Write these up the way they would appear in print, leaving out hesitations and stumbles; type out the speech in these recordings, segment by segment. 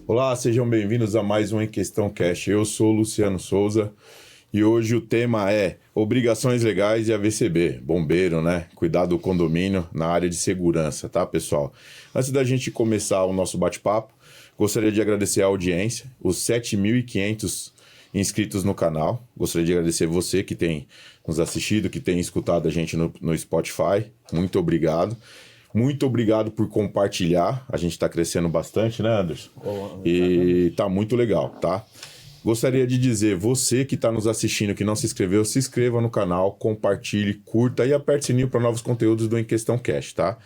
Olá, sejam bem-vindos a mais um Em Questão Cash. Eu sou o Luciano Souza e hoje o tema é obrigações legais e AVCB, bombeiro, né? Cuidar do condomínio na área de segurança, tá, pessoal? Antes da gente começar o nosso bate-papo, gostaria de agradecer a audiência, os 7.500 inscritos no canal. Gostaria de agradecer você que tem nos assistido, que tem escutado a gente no Spotify. Muito obrigado. Muito obrigado por compartilhar. A gente está crescendo bastante, né, Anderson? E tá muito legal, tá? Gostaria de dizer, você que está nos assistindo, que não se inscreveu, se inscreva no canal, compartilhe, curta e aperte o sininho para novos conteúdos do Em Questão Cash, tá?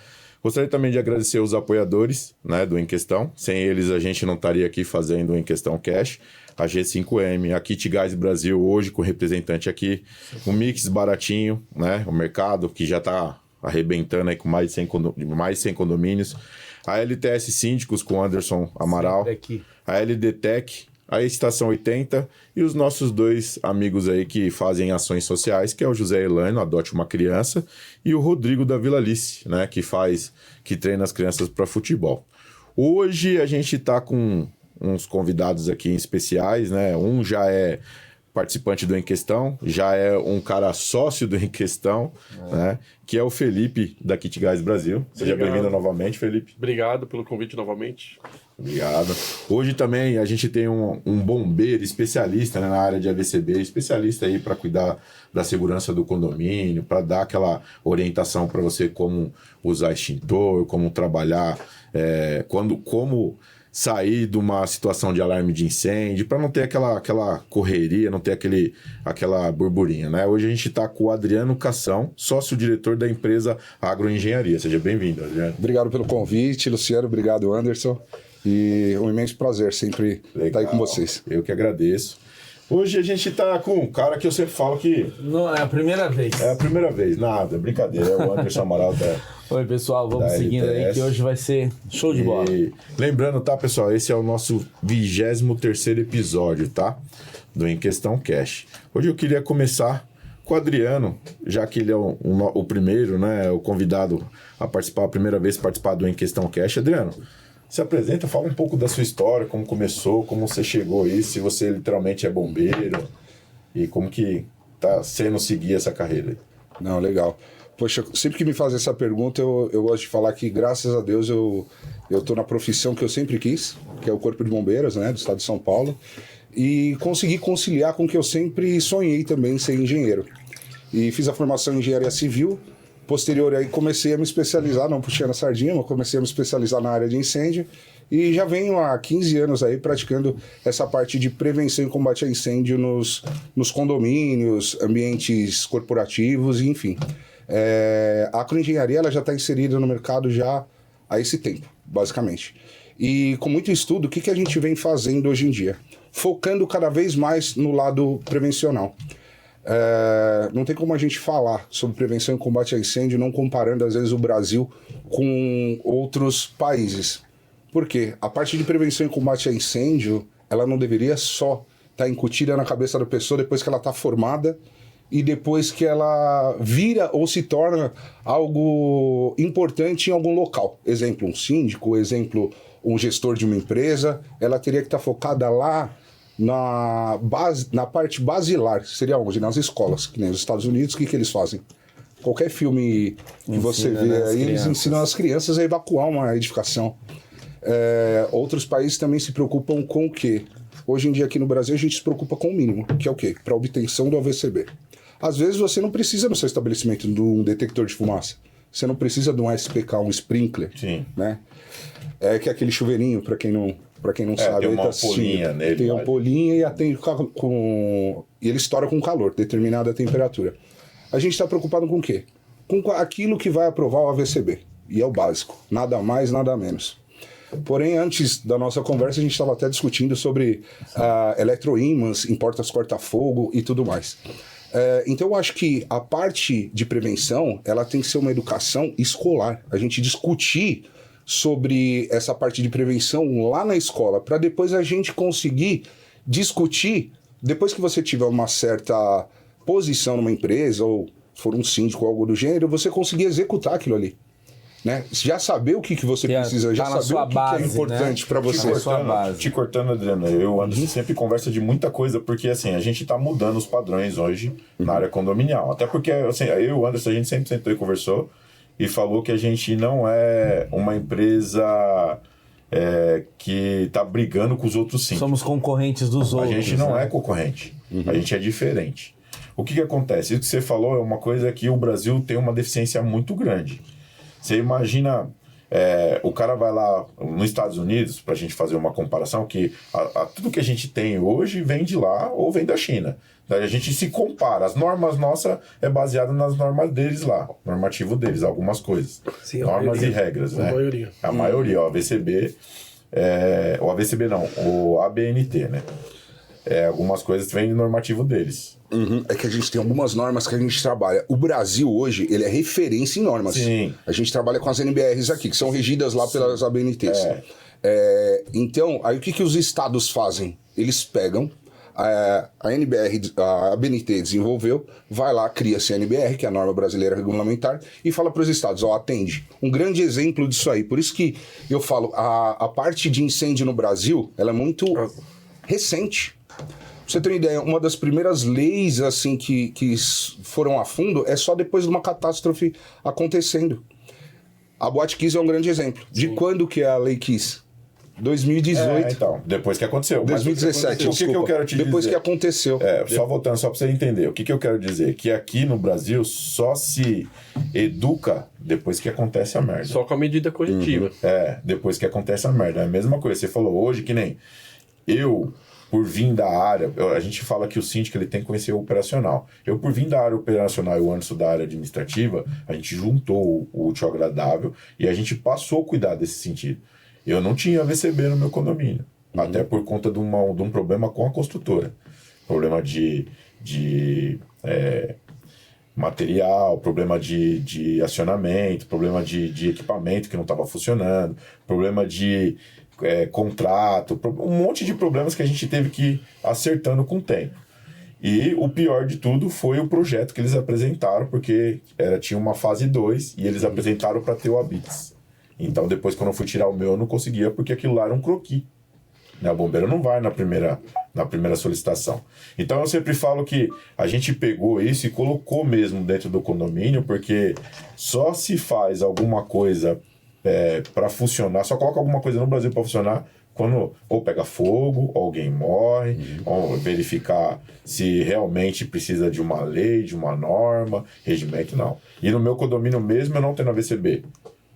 Gostaria também de agradecer os apoiadores, né, do Em Questão. Sem eles, a gente não estaria aqui fazendo o Em Questão Cash. A G5M, a Kit Gás Brasil, hoje com o representante aqui. O Mix Baratinho, né? O mercado que já está arrebentando aí com mais de 100 condomínios. A LTS Síndicos com Anderson Amaral. A LD Tech, a Estação 80 e os nossos dois amigos aí que fazem ações sociais, que é o José Elano, Adote uma Criança, e o Rodrigo da Vila Alice, né? Que treina as crianças para futebol. Hoje a gente está com uns convidados aqui especiais, né? Um já é participante do Em Questão, já é um cara sócio do Em Questão, né? Que é o Felipe da Kit Gás Brasil. Seja bem-vindo novamente, Felipe. Obrigado pelo convite novamente. Obrigado. Hoje também a gente tem um bombeiro especialista, né, na área de AVCB, especialista aí para cuidar da segurança do condomínio, para dar aquela orientação para você como usar extintor, como trabalhar, como sair de uma situação de alarme de incêndio, para não ter aquela correria, não ter aquela burburinha, né? Hoje a gente está com o Adriano Cação, sócio-diretor da empresa Agroengenharia. Seja bem-vindo, Adriano. Obrigado pelo convite, Luciano. Obrigado, Anderson. E um imenso prazer sempre estar aí com vocês. Eu que agradeço. Hoje a gente tá com um cara que eu sempre falo que... Não, é a primeira vez. É a primeira vez, nada, brincadeira. É o Anderson Amaral da... Oi, pessoal, vamos seguindo aí que hoje vai ser show de bola. Lembrando, tá, pessoal, esse é o nosso 23º episódio, tá? Do Em Questão Cash. Hoje eu queria começar com o Adriano, já que ele é o primeiro, né, o convidado a participar, a primeira vez participar do Em Questão Cash. Adriano, se apresenta, fala um pouco da sua história, como começou, como você chegou aí, se você literalmente é bombeiro e como que tá sendo seguir essa carreira aí. Não, legal. Poxa, sempre que me fazem essa pergunta, eu gosto de falar que, graças a Deus, eu tô na profissão que eu sempre quis, que é o Corpo de Bombeiros, né, do estado de São Paulo, e consegui conciliar com o que eu sempre sonhei também, ser engenheiro. E fiz a formação em Engenharia Civil. Posterior aí comecei a me especializar, não puxando a sardinha, mas comecei a me especializar na área de incêndio e já venho há 15 anos aí praticando essa parte de prevenção e combate a incêndio nos condomínios, ambientes corporativos, enfim. A agroengenharia ela já está inserida no mercado já há esse tempo, basicamente. E com muito estudo, o que a gente vem fazendo hoje em dia? Focando cada vez mais no lado prevencional. Não tem como a gente falar sobre prevenção e combate a incêndio não comparando às vezes o Brasil com outros países. Por quê? A parte de prevenção e combate a incêndio ela não deveria só estar incutida na cabeça da pessoa depois que ela está formada e depois que ela vira ou se torna algo importante em algum local. Exemplo, um síndico, exemplo, um gestor de uma empresa, ela teria que estar focada lá na parte basilar, seria onde? Nas escolas, que nem os Estados Unidos, o que eles fazem? Qualquer filme que você vê aí, eles ensinam as crianças a evacuar uma edificação. Outros países também se preocupam com o quê? Hoje em dia aqui no Brasil a gente se preocupa com o mínimo, que é o quê? Para a obtenção do AVCB. Às vezes você não precisa no seu estabelecimento de um detector de fumaça, você não precisa de um SPK, um sprinkler. Sim. Né? Que é aquele chuveirinho, para quem não sabe, tem uma ampolinha nele. Tem ampolinha e ele estoura com calor, determinada temperatura. A gente está preocupado com o quê? Com aquilo que vai aprovar o AVCB. E é o básico, nada mais, nada menos. Porém, antes da nossa conversa, a gente estava até discutindo sobre eletroímãs em portas corta-fogo e tudo mais. Então, eu acho que a parte de prevenção, ela tem que ser uma educação escolar. A gente discutir sobre essa parte de prevenção lá na escola, para depois a gente conseguir discutir, depois que você tiver uma certa posição numa empresa, ou for um síndico ou algo do gênero, você conseguir executar aquilo ali. né? Já saber o que você precisa, já saber o que é importante para você. Te cortando, Adriano, eu e o Anderson sempre conversa de muita coisa, porque assim, a gente tá mudando os padrões hoje na área condominial. Até porque assim, eu e o Anderson, a gente sempre sentou e conversou e falou que a gente não é uma empresa que tá brigando com os outros síndicos. Somos concorrentes dos outros. A gente não é concorrente, a gente é diferente. O que acontece? Isso que você falou é uma coisa que o Brasil tem uma deficiência muito grande. Você imagina, o cara vai lá nos Estados Unidos, para a gente fazer uma comparação, que tudo que a gente tem hoje vem de lá ou vem da China. Daí a gente se compara. As normas nossas é baseado nas normas deles lá, normativo deles, algumas coisas. Sim, normas e regras, né? A maioria. A maioria, o AVCB, o AVCB não, o ABNT, né? Algumas coisas vêm do normativo deles. É que a gente tem algumas normas que a gente trabalha. O Brasil hoje, ele é referência em normas. Sim. A gente trabalha com as NBRs aqui, que são regidas lá pelas ABNTs. Então, aí o que os estados fazem? Eles pegam, a NBR, a ABNT desenvolveu, vai lá, cria a CNBR, que é a norma brasileira regulamentar, e fala para os estados, atende. Um grande exemplo disso aí. Por isso que eu falo, a parte de incêndio no Brasil, ela é muito recente. Pra você ter uma ideia, uma das primeiras leis assim que foram a fundo é só depois de uma catástrofe acontecendo. A Boate Kiss é um grande exemplo. De quando que é a Lei Kiss? 2018. Então, depois que aconteceu. 2017, o que eu quero te dizer? Depois que aconteceu. Só voltando, só para você entender. O que eu quero dizer? Que aqui no Brasil só se educa depois que acontece a merda. Só com a medida corretiva. Depois que acontece a merda. É a mesma coisa. Você falou hoje que nem eu... Por vir da área, a gente fala que o síndico ele tem que conhecer o operacional. Eu, por vir da área operacional e o Anderson da área administrativa, a gente juntou o útil ao agradável e a gente passou a cuidar desse sentido. Eu não tinha VCB no meu condomínio, até por conta de um problema com a construtora. Problema de material, problema de acionamento, problema de equipamento que não estava funcionando, problema de... contrato, um monte de problemas que a gente teve que ir acertando com o tempo. E o pior de tudo foi o projeto que eles apresentaram, porque tinha uma fase 2 e eles apresentaram para ter o Habits. Então depois, quando eu fui tirar o meu, eu não conseguia, porque aquilo lá era um croquis. O bombeiro não vai na primeira solicitação. Então eu sempre falo que a gente pegou isso e colocou mesmo dentro do condomínio, porque só se faz alguma coisa para funcionar, só coloca alguma coisa no Brasil para funcionar quando ou pega fogo, ou alguém morre, ou verificar se realmente precisa de uma lei, de uma norma, regimento, não. E no meu condomínio mesmo eu não tenho AVCB.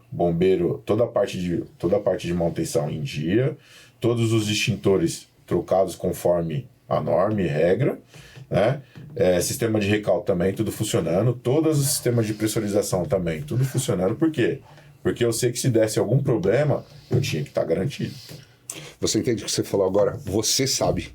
Bombeiro, toda a parte de manutenção em dia, todos os extintores trocados conforme a norma e regra, né? Sistema de recalque também, tudo funcionando, todos os sistemas de pressurização também, tudo funcionando. Por quê? Porque eu sei que se desse algum problema, eu tinha que estar garantido. Você entende o que você falou agora? Você sabe.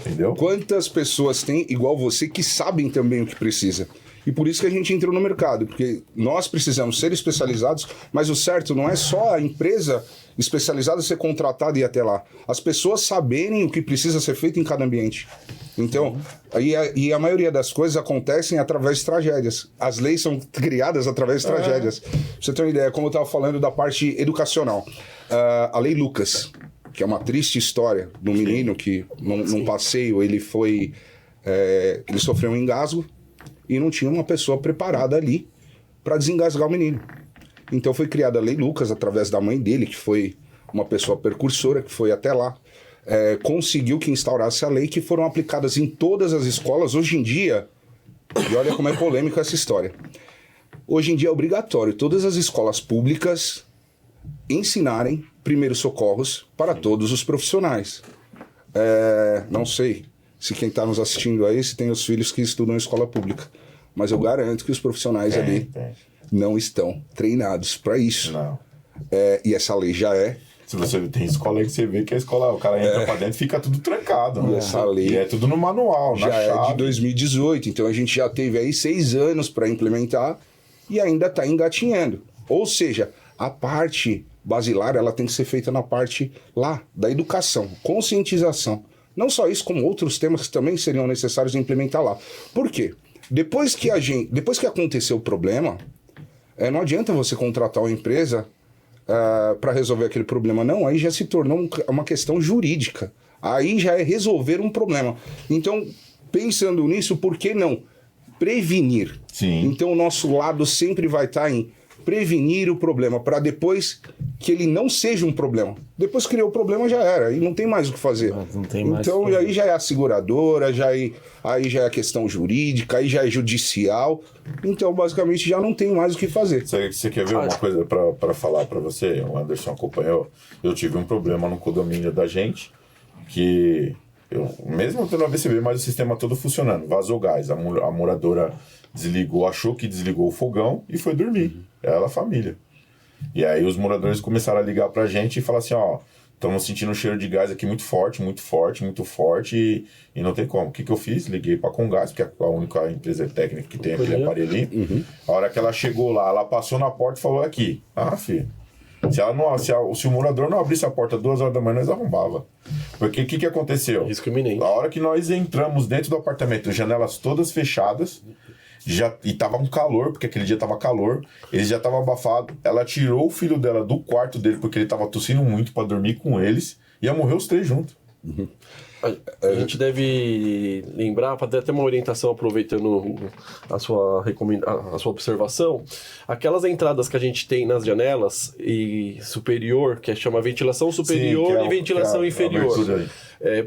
Entendeu? Quantas pessoas tem igual você que sabem também o que precisa? E por isso que a gente entrou no mercado, porque nós precisamos ser especializados, mas o certo não é só a empresa especializada ser contratada e ir até lá. As pessoas saberem o que precisa ser feito em cada ambiente. Então, e a maioria das coisas acontecem através de tragédias. As leis são criadas através de tragédias. Pra você ter uma ideia, como eu estava falando da parte educacional. A Lei Lucas, que é uma triste história de um menino que, num passeio, ele sofreu um engasgo e não tinha uma pessoa preparada ali para desengasgar o menino. Então foi criada a Lei Lucas através da mãe dele, que foi uma pessoa precursora, que foi até lá, conseguiu que instaurasse a lei, que foram aplicadas em todas as escolas. Hoje em dia, e olha como é polêmica essa história, hoje em dia é obrigatório todas as escolas públicas ensinarem primeiros socorros para todos os profissionais. Não sei se quem está nos assistindo aí, se tem os filhos que estudam em escola pública, mas eu garanto que os profissionais ali não estão treinados para isso. Não. E essa lei já é. Se você tem escola aí que você vê que a escola, o cara entra pra dentro e fica tudo trancado. E essa lei e é tudo no manual, na chave. Já é de 2018, então a gente já teve aí 6 anos para implementar e ainda está engatinhando. Ou seja, a parte basilar ela tem que ser feita na parte lá da educação, conscientização. Não só isso, como outros temas que também seriam necessários de implementar lá. Por quê? Depois que aconteceu o problema, Não adianta você contratar uma empresa para resolver aquele problema. Não, aí já se tornou uma questão jurídica. Aí já é resolver um problema. Então, pensando nisso, por que não prevenir? Sim. Então, o nosso lado sempre vai estar em prevenir o problema, para depois que ele não seja um problema. Depois que criou o problema, já era. Aí não tem mais o que fazer. Não tem mais então, o que fazer. aí já é a seguradora, aí já é a questão jurídica, aí já é judicial. Então, basicamente, já não tem mais o que fazer. Você quer ver uma coisa para falar para você? O Anderson acompanhou. Eu tive um problema no condomínio da gente, que eu, mesmo tendo a VCB, mas o sistema todo funcionando, vazou gás. A moradora desligou, achou que desligou o fogão e foi dormir. Ela, a família. E aí os moradores começaram a ligar pra gente e falar assim, ó, estamos sentindo um cheiro de gás aqui muito forte, e não tem como. O que eu fiz? Liguei pra Comgás, porque é a única empresa técnica que tem aquele aparelhinho. A hora que ela chegou lá, ela passou na porta e falou aqui, filho, se o morador não abrisse a porta 2 horas da manhã, nós arrombava. Porque o que aconteceu? Risco iminente. A hora que nós entramos dentro do apartamento, janelas todas fechadas, e tava um calor, porque aquele dia tava calor, eles já estavam abafados. Ela tirou o filho dela do quarto dele, porque ele tava tossindo muito pra dormir com eles, e ia morrer os 3 juntos. A gente deve lembrar, para ter até uma orientação, aproveitando a sua observação, aquelas entradas que a gente tem nas janelas e superior, que chama ventilação superior. Sim, e ventilação inferior.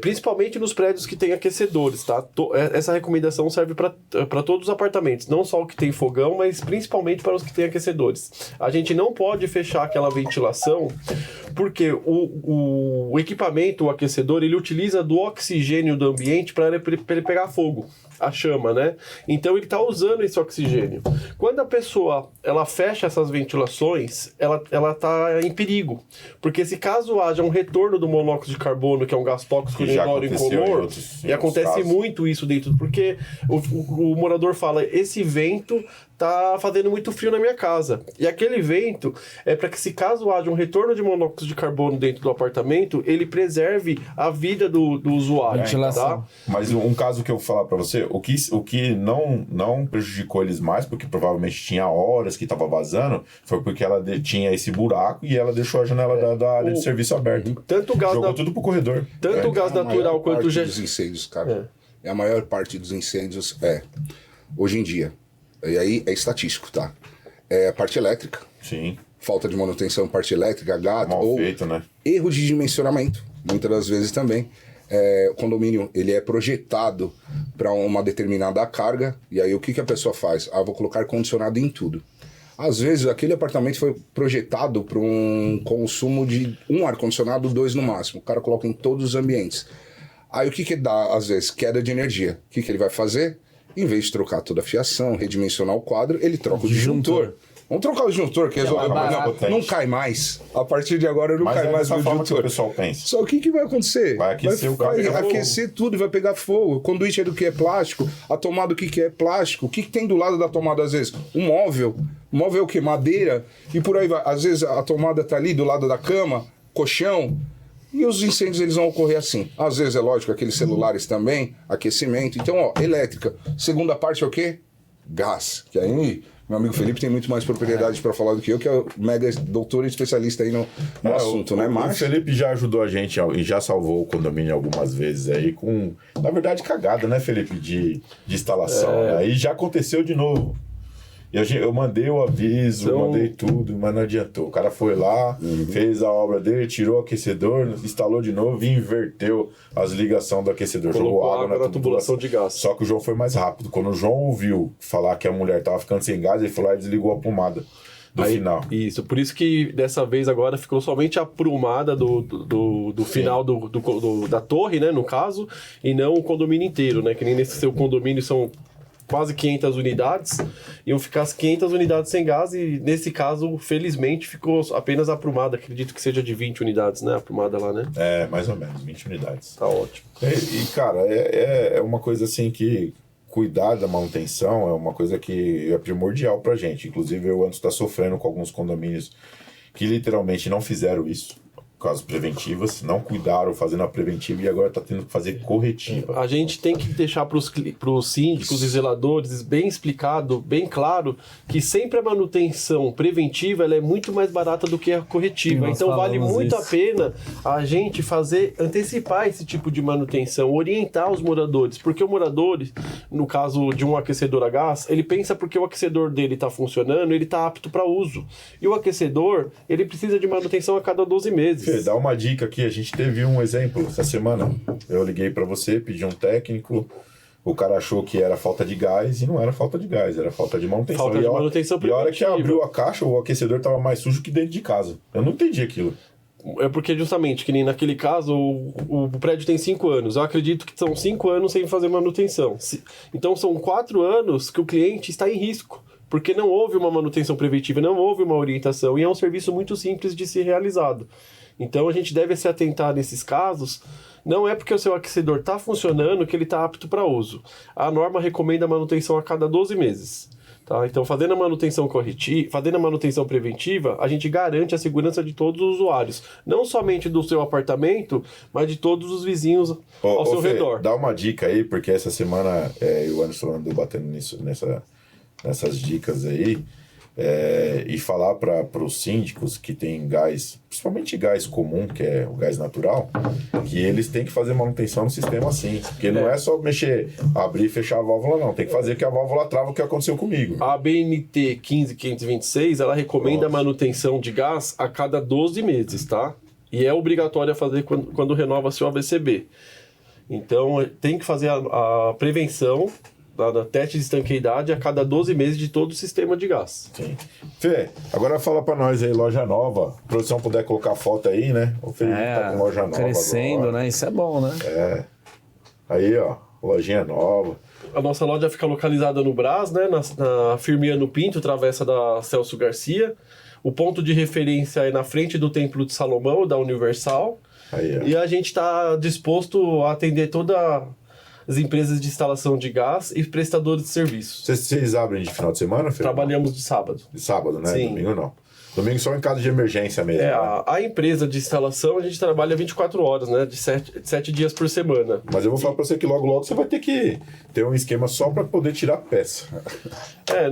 Principalmente nos prédios que tem aquecedores, tá? Essa recomendação serve para todos os apartamentos, não só o que tem fogão, mas principalmente para os que têm aquecedores. A gente não pode fechar aquela ventilação, porque o equipamento, o aquecedor, ele utiliza do oxigênio do ambiente para ele pegar fogo, a chama, né? Então ele está usando esse oxigênio. Quando a pessoa ela fecha essas ventilações, ela está em perigo, porque se caso haja um retorno do monóxido de carbono, que é um gás tóxico incolor, e acontece muito isso dentro, porque o morador fala, esse vento tá fazendo muito frio na minha casa. E aquele vento é para que, se caso haja um retorno de monóxido de carbono dentro do apartamento, ele preserve a vida do usuário. Tá? Mas um caso que eu vou falar para você, o que não prejudicou eles mais, porque provavelmente tinha horas que estava vazando, foi porque ela tinha esse buraco e ela deixou a janela da área de serviço aberta. Jogou tudo pro corredor. Tanto o gás natural quanto o dos incêndios, cara. A maior parte dos incêndios hoje em dia. E aí é estatístico, tá? É a parte elétrica. Sim. Falta de manutenção, parte elétrica, gato. Mal feito, né? Erro de dimensionamento, muitas das vezes também. O condomínio, ele é projetado para uma determinada carga, e aí o que a pessoa faz? Vou colocar ar-condicionado em tudo. Às vezes, aquele apartamento foi projetado para um consumo de 1 ar-condicionado, 2 no máximo. O cara coloca em todos os ambientes. Aí o que dá, às vezes? Queda de energia. O que ele vai fazer? Em vez de trocar toda a fiação, redimensionar o quadro, ele troca o disjuntor. Vamos trocar o disjuntor, que não cai mais. A partir de agora não cai mais o disjuntor. Que o pessoal pensa. Só o que vai acontecer? Vai aquecer o carro. Vai aquecer tudo e vai pegar fogo. O conduíte é do que é plástico, a tomada do que é plástico. O que tem do lado da tomada, às vezes? Um móvel. O móvel é o quê? Madeira. E por aí vai. Às vezes a tomada tá ali do lado da cama, colchão. E os incêndios, eles vão ocorrer assim. Às vezes, é lógico, aqueles celulares também, aquecimento. Então, elétrica. Segunda parte é o quê? Gás. Que aí, meu amigo Felipe tem muito mais propriedade para falar do que eu, que é o mega doutor e especialista aí no assunto, né? Mas o Felipe já ajudou a gente e já salvou o condomínio algumas vezes aí com, na verdade, cagada, né, Felipe, de instalação. Aí já aconteceu de novo. Eu mandei o aviso, mandei tudo, mas não adiantou. O cara foi lá, fez a obra dele, tirou o aquecedor, instalou de novo e inverteu as ligações do aquecedor. Jogou água na tubulação de gás. Só que o João foi mais rápido. Quando o João ouviu falar que a mulher estava ficando sem gás, ele foi lá e desligou a pomada do final. Isso, por isso que dessa vez agora ficou somente a prumada do final da torre, né, no caso, e não o condomínio inteiro, né? Que nem nesse seu condomínio são quase 500 unidades, iam ficar as 500 unidades sem gás, e nesse caso, felizmente, ficou apenas a prumada. Acredito que seja de 20 unidades, né? A prumada lá, né? Mais ou menos, 20 unidades. Tá ótimo. Cara, é uma coisa assim que cuidar da manutenção é uma coisa que é primordial pra gente. Inclusive, eu antes tá sofrendo com alguns condomínios que literalmente não fizeram isso. causas preventivas, não cuidaram fazendo a preventiva e agora está tendo que fazer corretiva. A gente tem que deixar para os síndicos e zeladores bem explicado, bem claro, que sempre a manutenção preventiva ela é muito mais barata do que a corretiva. Então vale muito a pena a gente antecipar esse tipo de manutenção, orientar os moradores, porque o morador, no caso de um aquecedor a gás, ele pensa porque o aquecedor dele está funcionando, ele está apto para uso. E o aquecedor, ele precisa de manutenção a cada 12 meses. Fê, dá uma dica aqui, a gente teve um exemplo essa semana. Eu liguei para você, pedi um técnico, o cara achou que era falta de gás e não era falta de gás, era falta de manutenção. Falta de manutenção preventiva. E a hora que abriu a caixa, o aquecedor estava mais sujo que dentro de casa. Eu não entendi aquilo. É porque justamente, que nem naquele caso, o prédio tem 5 anos. Eu acredito que são 5 anos sem fazer manutenção. Então são 4 anos que o cliente está em risco. Porque não houve uma manutenção preventiva, não houve uma orientação. E é um serviço muito simples de ser realizado. Então a gente deve se atentar nesses casos. Não é porque o seu aquecedor está funcionando que ele está apto para uso. A norma recomenda a manutenção a cada 12 meses. Tá? Então, fazendo a manutenção corretiva, fazendo a manutenção preventiva, a gente garante a segurança de todos os usuários. Não somente do seu apartamento, mas de todos os vizinhos ao seu redor. Dá uma dica aí, porque essa semana o Anderson andou batendo nessas dicas aí. E falar para os síndicos que tem gás, principalmente gás comum, que é o gás natural, que eles têm que fazer manutenção no sistema assim. Porque não é só mexer, abrir e fechar a válvula, não. Tem que fazer que a válvula trava, o que aconteceu comigo. A ABNT 15526, ela recomenda a manutenção de gás a cada 12 meses, tá? E é obrigatório fazer quando renova seu AVCB. Então, tem que fazer a prevenção da teste de estanqueidade a cada 12 meses de todo o sistema de gás. Sim. Fê, agora fala pra nós aí, loja nova. A produção puder colocar foto aí, né? O Felipe tá com loja nova crescendo, agora. né? Isso é bom, né? Aí, ó, lojinha nova. A nossa loja fica localizada no Brás, né? Na Firmiano Pinto, travessa da Celso Garcia. O ponto de referência é na frente do Templo de Salomão, da Universal. Aí, ó. E a gente está disposto a atender todas as empresas de instalação de gás e prestadores de serviços. Vocês abrem de final de semana, Fê? Trabalhamos de sábado. De sábado, né? Sim. Domingo não. Domingo só em caso de emergência mesmo. Né? A empresa de instalação, a gente trabalha 24 horas, né? De 7 dias por semana. Mas eu vou falar pra você que logo você vai ter que ter um esquema só pra poder tirar peça.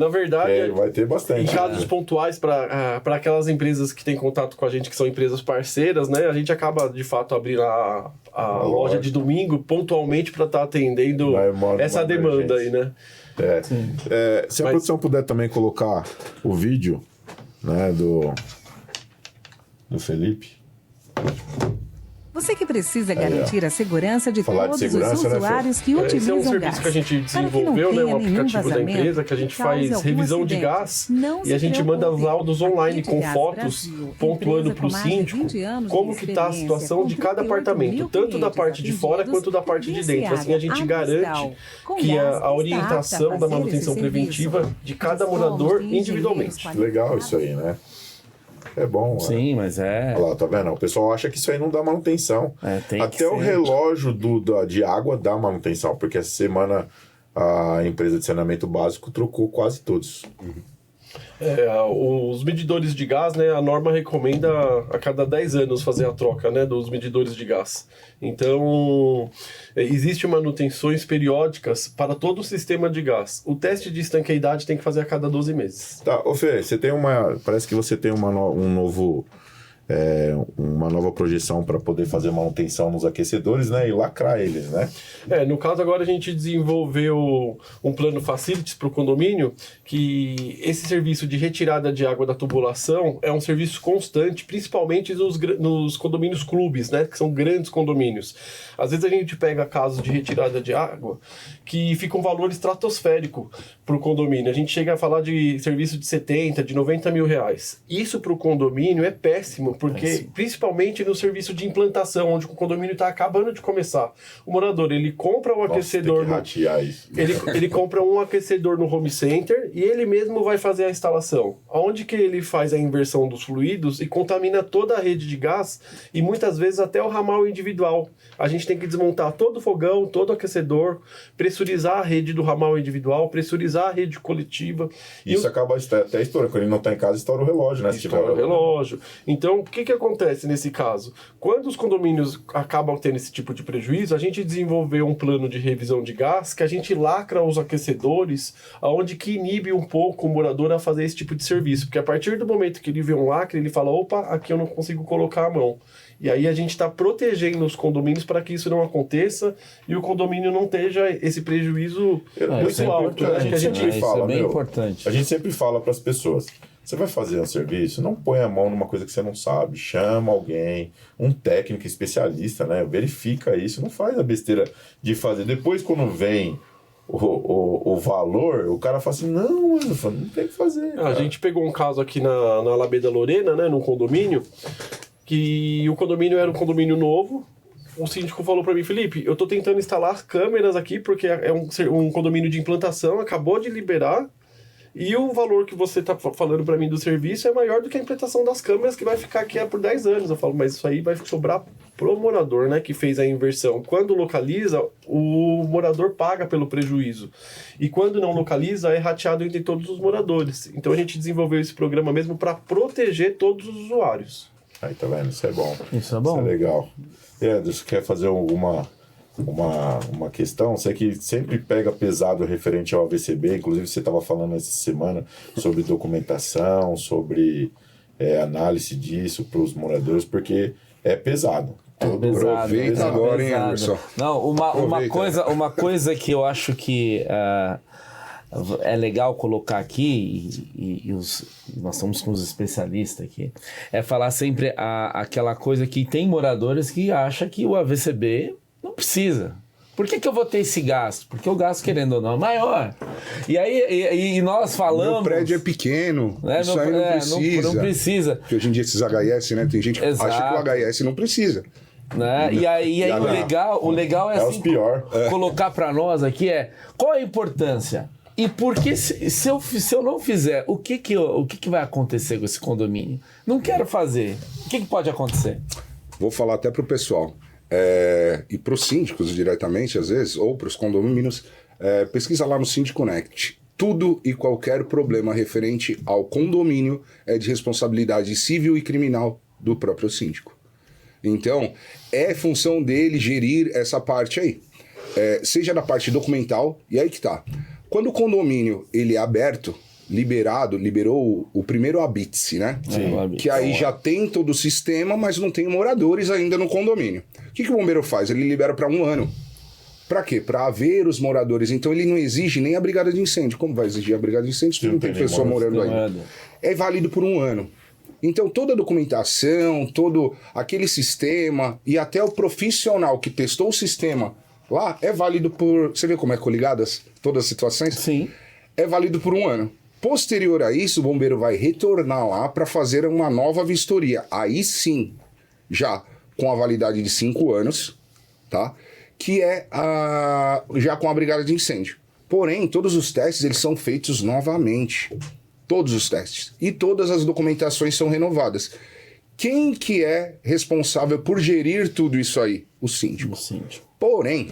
Na verdade... vai ter bastante. Em casos pontuais, para aquelas empresas que têm contato com a gente, que são empresas parceiras, né? A gente acaba, de fato, abrindo a loja de domingo pontualmente para estar atendendo essa demanda aí, né? Se a produção puder também colocar o vídeo, né, do Felipe. Você que precisa garantir a segurança de todos os né, usuários que utilizam esse é um gás. serviço que a gente desenvolveu, né, um aplicativo da empresa que a gente faz revisão de gás e a gente manda laudos online com fotos pontuando para o síndico como que está a situação de cada apartamento, tanto da parte de fora quanto da parte de dentro. Assim a gente garante que a orientação da manutenção preventiva de cada morador individualmente. Legal isso aí, né? É bom. Sim, mas é... Olha lá, tá vendo? O pessoal acha que isso aí não dá manutenção. Até o relógio de água dá manutenção, porque essa semana a empresa de saneamento básico trocou quase todos. Os medidores de gás, né, a norma recomenda a cada 10 anos fazer a troca, né, dos medidores de gás. Então, existem manutenções periódicas para todo o sistema de gás. O teste de estanqueidade tem que fazer a cada 12 meses. Tá, ô Fê, você tem parece que você tem uma nova projeção para poder fazer manutenção nos aquecedores, né, e lacrar eles, né? No caso agora a gente desenvolveu um plano facilities para o condomínio, que esse serviço de retirada de água da tubulação é um serviço constante, principalmente nos condomínios clubes, né, que são grandes condomínios. Às vezes a gente pega casos de retirada de água que fica um valor estratosférico para o condomínio. A gente chega a falar de serviço de 70, de 90 mil reais. Isso para o condomínio é péssimo, porque principalmente no serviço de implantação, onde o condomínio está acabando de começar. O morador, ele compra um aquecedor... Ele compra um aquecedor no home center e ele mesmo vai fazer a instalação. Onde que ele faz a inversão dos fluidos e contamina toda a rede de gás e muitas vezes até o ramal individual. A gente tem que desmontar todo o fogão, todo o aquecedor, pressurizar a rede do ramal individual, pressurizar a rede coletiva. Isso acaba até estourando. Quando ele não está em casa, estoura o relógio, né? Estoura o relógio. Então, o que acontece nesse caso? Quando os condomínios acabam tendo esse tipo de prejuízo, a gente desenvolveu um plano de revisão de gás que a gente lacra os aquecedores, aonde que inibe um pouco o morador a fazer esse tipo de serviço. Porque a partir do momento que ele vê um lacre, ele fala, opa, aqui eu não consigo colocar a mão. E aí a gente está protegendo os condomínios para que isso não aconteça e o condomínio não tenha esse prejuízo muito alto. A gente sempre fala, isso é bem importante. A gente sempre fala para as pessoas, você vai fazer um serviço, não põe a mão numa coisa que você não sabe, chama alguém, um técnico especialista, né? Verifica isso, não faz a besteira de fazer. Depois, quando vem o valor, o cara fala assim, não tem que fazer. A gente pegou um caso aqui na Alameda Lorena, né, num condomínio, que o condomínio era um condomínio novo. O síndico falou para mim, Felipe, eu tô tentando instalar câmeras aqui, porque é um condomínio de implantação, acabou de liberar, e o valor que você tá falando para mim do serviço é maior do que a implantação das câmeras, que vai ficar aqui por 10 anos. Eu falo, mas isso aí vai sobrar pro morador, né, que fez a inversão. Quando localiza, o morador paga pelo prejuízo. E quando não localiza, é rateado entre todos os moradores. Então a gente desenvolveu esse programa mesmo para proteger todos os usuários. Aí, tá vendo? Isso é bom. Isso é bom. Isso é legal. Você quer fazer uma questão? Você que sempre pega pesado referente ao AVCB, inclusive você estava falando essa semana sobre documentação, sobre análise disso para os moradores, é pesado. Aproveita agora, hein, Anderson? Não, uma coisa que eu acho que é legal colocar aqui, nós estamos com os especialistas aqui, é falar sempre aquela coisa que tem moradores que acham que o AVCB não precisa. Por que eu vou ter esse gasto? Porque o gasto, querendo ou não, é maior. E aí nós falamos... Meu prédio é pequeno, isso aí não precisa. Não precisa. Porque hoje em dia esses HS, né? Tem gente que acha que o HS não precisa. Né? E aí o legal é assim, colocar para nós aqui qual a importância? E porque se eu não fizer, o que vai acontecer com esse condomínio? Não quero fazer. O que pode acontecer? Vou falar até pro pessoal. E para os síndicos diretamente, às vezes, ou para os condomínios, pesquisa lá no SíndicConnect. Tudo e qualquer problema referente ao condomínio é de responsabilidade civil e criminal do próprio síndico. Então, é função dele gerir essa parte aí. Seja da parte documental, e aí que tá. Quando o condomínio ele é aberto, liberou o primeiro habite-se, né? Sim, que aí já tem todo o sistema, mas não tem moradores ainda no condomínio. O que o bombeiro faz? Ele libera para 1 ano. Para quê? Para haver os moradores. Então ele não exige nem a brigada de incêndio. Como vai exigir a brigada de incêndio se não tem pessoa morando ainda? É válido por 1 ano. Então toda a documentação, todo aquele sistema e até o profissional que testou o sistema lá é válido por... Você vê como é coligadas todas as situações? Sim. É válido por 1 ano. Posterior a isso, o bombeiro vai retornar lá para fazer uma nova vistoria. Aí sim, já com a validade de 5 anos, tá? Que é já com a brigada de incêndio. Porém, todos os testes eles são feitos novamente. Todos os testes. E todas as documentações são renovadas. Quem que é responsável por gerir tudo isso aí? O síndico. O síndico. Porém,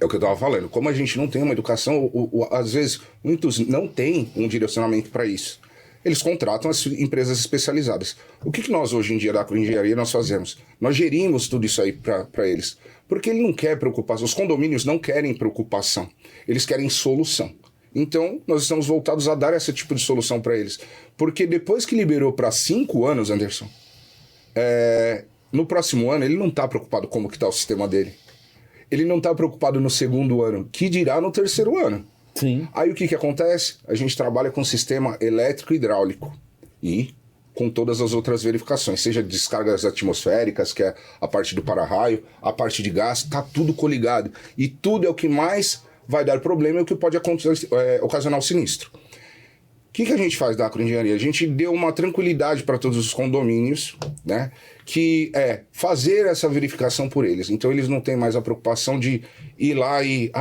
é o que eu estava falando, como a gente não tem uma educação, às vezes muitos não têm um direcionamento para isso. Eles contratam as empresas especializadas. O que nós hoje em dia da Agroengenharia nós fazemos? Nós gerimos tudo isso aí para eles. Porque ele não quer preocupação, os condomínios não querem preocupação, eles querem solução. Então, nós estamos voltados a dar esse tipo de solução para eles. Porque depois que liberou para 5 anos, Anderson, no próximo ano ele não está preocupado como que está o sistema dele. Ele não está preocupado no 2º ano, que dirá no 3º ano. Sim. Aí o que acontece? A gente trabalha com sistema elétrico e hidráulico e com todas as outras verificações, seja descargas atmosféricas, que é a parte do para-raio, a parte de gás, está tudo coligado. E tudo é o que mais vai dar problema e o que pode ocasionar o sinistro. O que a gente faz da Agroengenharia? A gente deu uma tranquilidade para todos os condomínios, né? Que é fazer essa verificação por eles. Então eles não têm mais a preocupação de ir lá e...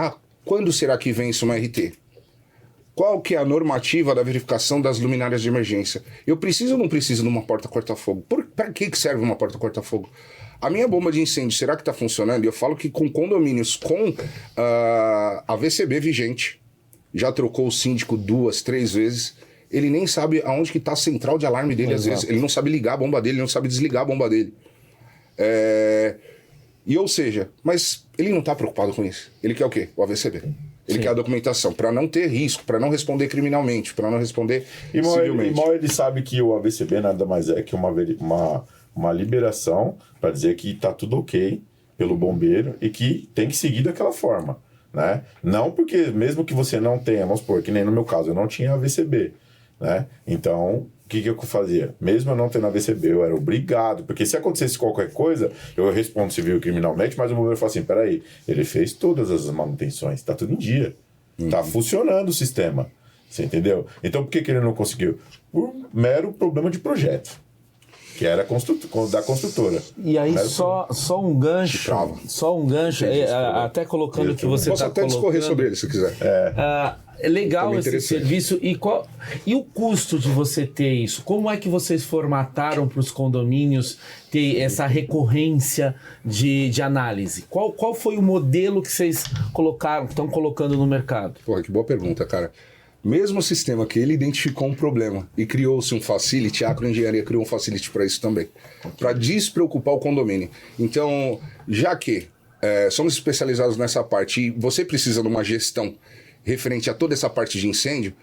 quando será que vence uma RT? Qual que é a normativa da verificação das luminárias de emergência? Eu preciso ou não preciso de uma porta corta-fogo? Para que serve uma porta corta-fogo? A minha bomba de incêndio, será que está funcionando? Eu falo que com condomínios com a VCB vigente, já trocou o síndico 2, 3 vezes, ele nem sabe aonde que tá a central de alarme dele, às vezes. Ele não sabe ligar a bomba dele, ele não sabe desligar a bomba dele. E ou seja, mas ele não tá preocupado com isso. Ele quer o quê? O AVCB. Ele quer a documentação, para não ter risco, para não responder criminalmente, para não responder civilmente. E mal ele sabe que o AVCB nada mais é que uma liberação para dizer que tá tudo ok pelo bombeiro e que tem que seguir daquela forma, né? Não porque, mesmo que você não tenha, vamos supor, que nem no meu caso, eu não tinha AVCB, né? Então, o que eu fazia? Mesmo eu não tendo AVCB, eu era obrigado, porque se acontecesse qualquer coisa, eu respondo civil e criminalmente, mas o bombeiro fala assim, peraí, ele fez todas as manutenções, tá tudo em dia, tá funcionando o sistema, você entendeu? Então, por que ele não conseguiu? Por mero problema de projeto, que era da construtora. E aí, só um gancho, até colocando que você está colocando... Posso até discorrer sobre ele, se quiser. É legal esse serviço. E o custo de você ter isso? Como é que vocês formataram para os condomínios ter essa recorrência de análise? Qual foi o modelo que vocês estão colocando no mercado? Porra, que boa pergunta, cara. Mesmo sistema que ele identificou um problema e criou-se um facility, a Agroengenharia criou um facility para isso também, para despreocupar o condomínio. Então, já que somos especializados nessa parte e você precisa de uma gestão referente a toda essa parte de incêndio,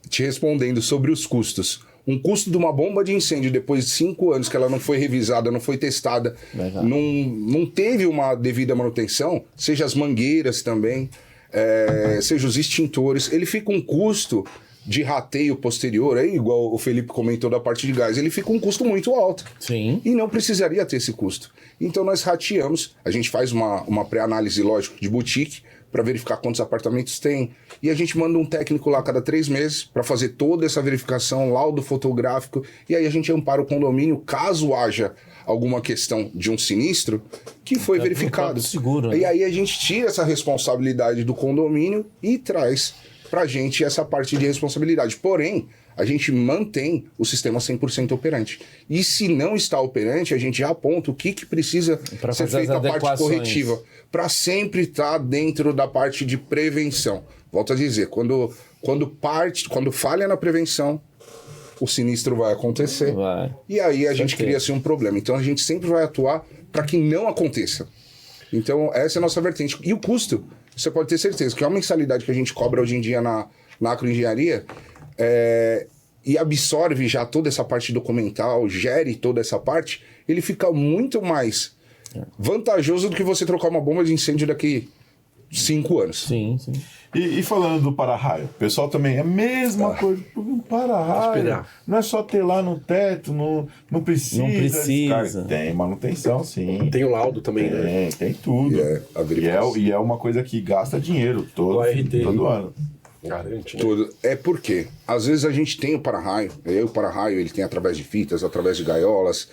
te respondendo sobre os custos. Um custo de uma bomba de incêndio depois de 5 anos que ela não foi revisada, não foi testada, não teve uma devida manutenção, seja as mangueiras também, seja os extintores, ele fica um custo de rateio posterior, aí, igual o Felipe comentou da parte de gás, ele fica um custo muito alto. Sim. E não precisaria ter esse custo. Então nós rateamos, a gente faz uma pré-análise, lógico, de boutique, para verificar quantos apartamentos tem. E a gente manda um técnico lá a cada 3 meses para fazer toda essa verificação, laudo fotográfico, e aí a gente ampara o condomínio caso haja alguma questão de um sinistro que foi verificado. Seguro, né? E aí a gente tira essa responsabilidade do condomínio e traz pra gente essa parte de responsabilidade. Porém, a gente mantém o sistema 100% operante. E se não está operante, a gente já aponta o que precisa ser feita a parte corretiva, para sempre estar dentro da parte de prevenção. Volto a dizer, quando falha na prevenção, o sinistro vai acontecer. E aí a gente cria assim um problema. Então a gente sempre vai atuar para que não aconteça. Então essa é a nossa vertente. E o custo, você pode ter certeza que a mensalidade que a gente cobra hoje em dia na agroengenharia e absorve já toda essa parte documental, gere toda essa parte, ele fica muito mais vantajoso do que você trocar uma bomba de incêndio daqui 5 anos. Sim. E falando do para-raio, o pessoal também é a mesma coisa. Um para-raio não é só ter lá no teto, não precisa. Não precisa. Tem manutenção, sim. Tem o laudo também, né? Tem tudo. E é uma coisa que gasta dinheiro todo ano. Garante, né? Tudo. É porque, às vezes a gente tem o para-raio, o para-raio ele tem através de fitas, através de gaiolas.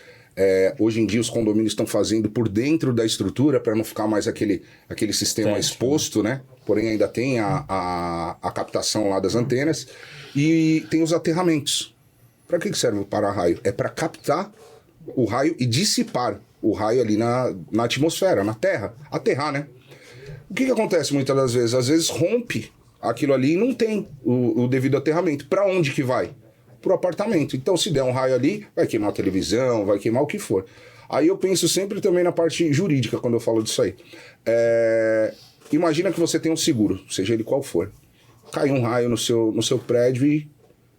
Hoje em dia os condomínios estão fazendo por dentro da estrutura para não ficar mais aquele sistema exposto, né? Porém ainda tem a captação lá das antenas e tem os aterramentos. Para que serve o para-raio? É para captar o raio e dissipar o raio ali na atmosfera, na terra, aterrar, né? O que acontece muitas das vezes? Às vezes rompe aquilo ali e não tem o devido aterramento. Para onde que vai? Pro apartamento. Então, se der um raio ali, vai queimar a televisão, vai queimar o que for. Aí eu penso sempre também na parte jurídica quando eu falo disso aí. Imagina que você tem um seguro, seja ele qual for. Caiu um raio no seu prédio e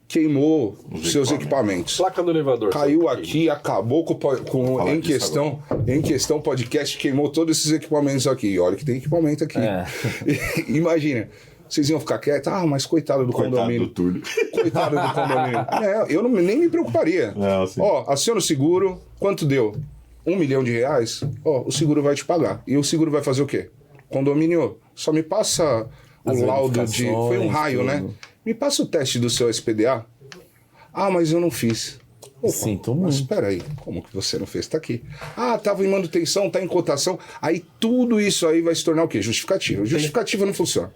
queimou os seus equipamentos. Placa do elevador. Caiu aqui, acabou com em questão podcast, queimou todos esses equipamentos aqui. Olha que tem equipamento aqui. Imagina. Vocês iam ficar quietos? Mas coitado do condomínio. Do Túlio. Coitado do condomínio. Eu nem me preocuparia. Aciona o seguro, quanto deu? R$1 milhão. O seguro vai te pagar. E o seguro vai fazer o quê? Condomínio, só me passa o laudo de... Foi um raio, né? Me passa o teste do seu SPDA. Mas eu não fiz. Sinto muito. Mas espera aí, como que você não fez? Tá aqui. Tava em manutenção, tá em cotação. Aí tudo isso aí vai se tornar o quê? Justificativa. Justificativa não funciona.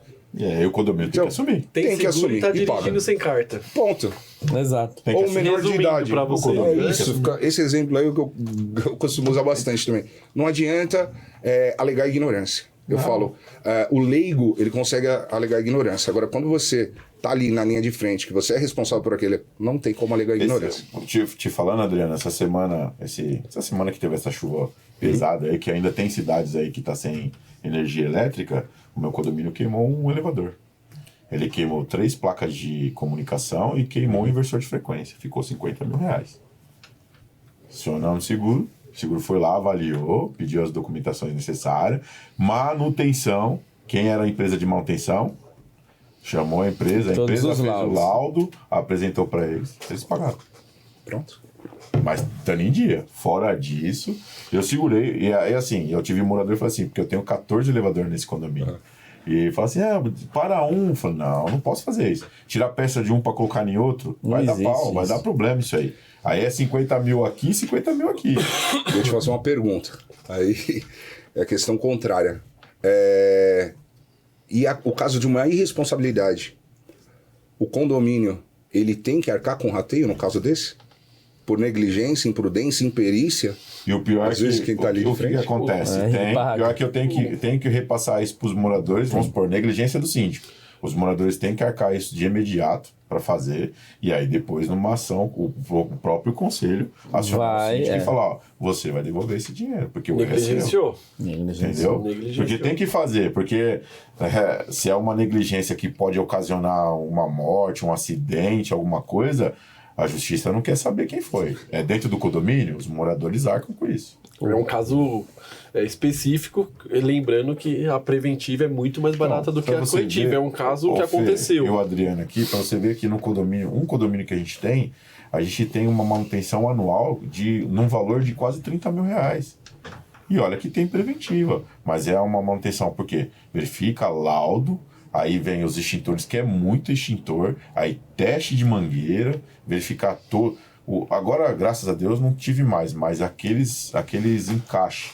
O condomínio tem que assumir. Tem que assumir. Tá dirigindo paga. sem carta. Ponto. Exato. Ou menor de idade. Pra você. Esse exemplo aí eu costumo usar bastante também. Não adianta alegar ignorância. Eu falo, o leigo, ele consegue alegar ignorância. Agora, quando você tá ali na linha de frente, que você é responsável por aquele, não tem como alegar ignorância. Te falando, Adriano, essa semana que teve essa chuva pesada aí, que ainda tem cidades aí que tá sem energia elétrica, o meu condomínio queimou um elevador. Ele queimou 3 placas de comunicação e queimou um inversor de frequência. Ficou R$50 mil. Acionamos o seguro foi lá, avaliou, pediu as documentações necessárias. Manutenção, quem era a empresa de manutenção? Chamou a empresa fez o laudo, apresentou para eles pagaram. Pronto. Mas estando em dia. Fora disso, eu segurei, e assim, eu tive um morador e falei assim, porque eu tenho 14 elevadores nesse condomínio. E fala assim, para um. Eu falei, não posso fazer isso. Tirar peça de um para colocar em outro, vai dar pau, vai dar problema isso aí. Aí é 50 mil aqui, 50 mil aqui. Vou te fazer uma pergunta. Aí é a questão contrária. O caso de uma irresponsabilidade, o condomínio, ele tem que arcar com rateio no caso desse? Por negligência, imprudência, imperícia? E o pior às vezes quem tá ali de frente, o que acontece? Pior que eu tenho que repassar isso para os moradores, vamos supor, negligência do síndico. Os moradores têm que arcar isso de imediato para fazer, e aí depois, numa ação, o próprio conselho aciona o síndico e fala, você vai devolver esse dinheiro, porque o negligenciou. Entendeu? Porque tem que fazer, porque se é uma negligência que pode ocasionar uma morte, um acidente, alguma coisa, a justiça não quer saber quem foi. É dentro do condomínio, os moradores arcam com isso. É um caso específico, lembrando que a preventiva é muito mais barata do que a coletiva. É um caso que aconteceu. Eu, Adriano, aqui, para você ver aqui no condomínio, um condomínio que a gente tem uma manutenção anual num valor de quase R$30 mil. E olha que tem preventiva, mas é uma manutenção, porque verifica laudo, aí vem os extintores, que é muito extintor, aí teste de mangueira, verificar todo. Agora, graças a Deus, não tive mais, mas aqueles encaixes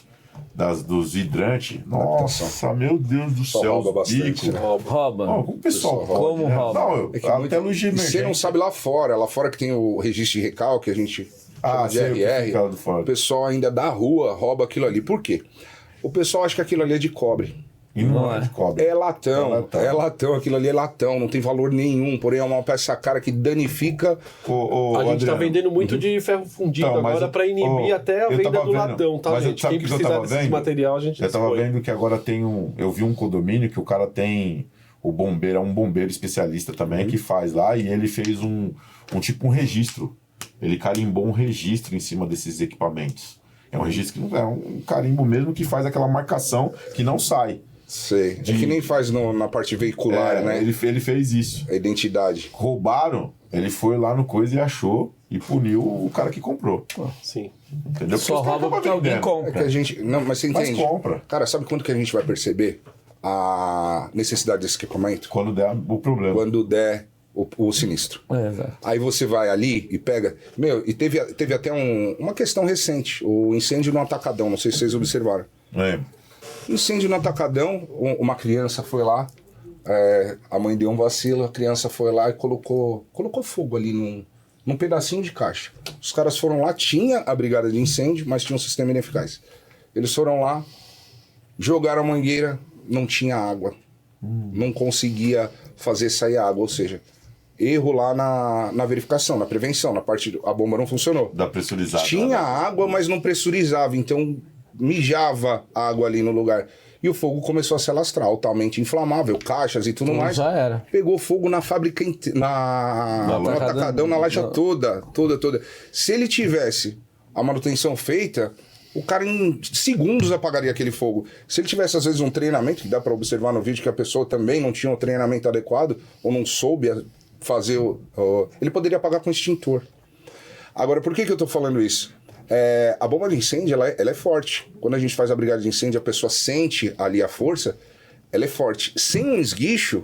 dos hidrantes, nossa, meu Deus do céu, rouba bastante, né? Rouba. O pessoal como rouba? Não, até luz de emergência. Você não sabe lá fora que tem o registro de recalque, a gente chama de RR, o pessoal ainda da rua rouba aquilo ali. Por quê? O pessoal acha que aquilo ali é de cobre. E não é de cobre. É latão, aquilo ali é latão, não tem valor nenhum, porém é uma peça cara que danifica. A gente tá vendendo muito de ferro fundido agora para inibir até a venda do latão, tá, mas gente? Quem precisar desse material, a gente Eu tava vendo que agora eu vi um condomínio que o cara tem, o bombeiro, é um bombeiro especialista também, que faz lá, e ele fez um registro. Ele carimbou um registro em cima desses equipamentos. É um registro que não é um carimbo mesmo, que faz aquela marcação que não sai. Sei. É que nem faz na parte veicular, né? Ele fez isso. A identidade. Roubaram, ele foi lá no coisa e achou e puniu o cara que comprou. Sim. Entendeu? Só rouba porque alguém compra. É que a gente... Não, mas você entende? Mas compra. Cara, sabe quando que a gente vai perceber a necessidade desse equipamento? Quando der o problema. Quando der o sinistro. Exato. Aí você vai ali e pega... e teve até uma questão recente. O incêndio no Atacadão, não sei se vocês observaram. Incêndio no Atacadão, uma criança foi lá, a mãe deu um vacilo, a criança foi lá e colocou fogo ali num pedacinho de caixa. Os caras foram lá, tinha a brigada de incêndio, mas tinha um sistema ineficaz. Eles foram lá, jogaram a mangueira, não tinha água. Não conseguia fazer sair água, ou seja, erro lá na verificação, na prevenção, na parte a bomba não funcionou. Da pressurizada. Tinha água, mas não pressurizava, então mijava água ali no lugar. E o fogo começou a se alastrar, altamente inflamável, caixas e tudo mais. Já era. Pegou fogo na fábrica, no Atacadão, na loja toda. Se ele tivesse a manutenção feita, o cara em segundos apagaria aquele fogo. Se ele tivesse, às vezes, um treinamento, que dá para observar no vídeo que a pessoa também não tinha um treinamento adequado, ou não soube fazer ele poderia apagar com extintor. Agora, por que eu tô falando isso? A bomba de incêndio, ela é forte. Quando a gente faz a brigada de incêndio, a pessoa sente ali a força, ela é forte. Sem um esguicho,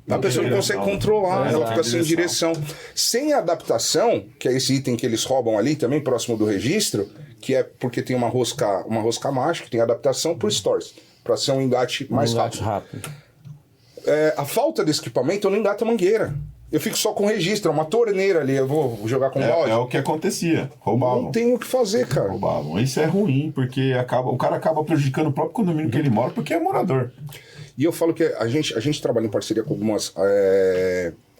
a pessoa não consegue controlar, ela fica sem direção. Sem adaptação, que é esse item que eles roubam ali também, próximo do registro, que é porque tem uma rosca macho, que tem adaptação pro stores, para ser um engate mais rápido. A falta desse equipamento, eu não engato a mangueira. Eu fico só com registro, uma torneira ali, eu vou jogar com balde. É o que acontecia, roubavam. Não tem o que fazer, cara. Roubavam. Isso é ruim, porque o cara acaba prejudicando o próprio condomínio que ele mora, porque é morador. E eu falo que a gente trabalha em parceria com algumas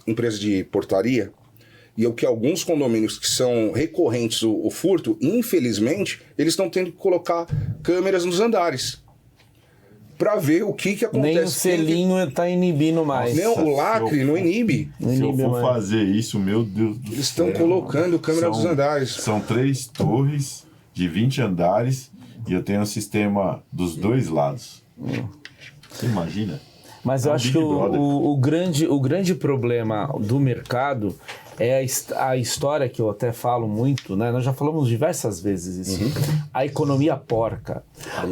empresas de portaria, e o que alguns condomínios que são recorrentes o furto, infelizmente, eles estão tendo que colocar câmeras nos andares para ver o que acontece. Nem o selinho tá inibindo mais. Não, o lacre não inibe. Se eu for fazer isso, meu Deus do céu. Eles estão colocando câmera nos andares. São 3 torres de 20 andares e eu tenho um sistema dos 2 lados. Você imagina? Mas eu acho que o grande problema do mercado é a história que eu até falo muito, né? Nós já falamos diversas vezes isso. A economia porca.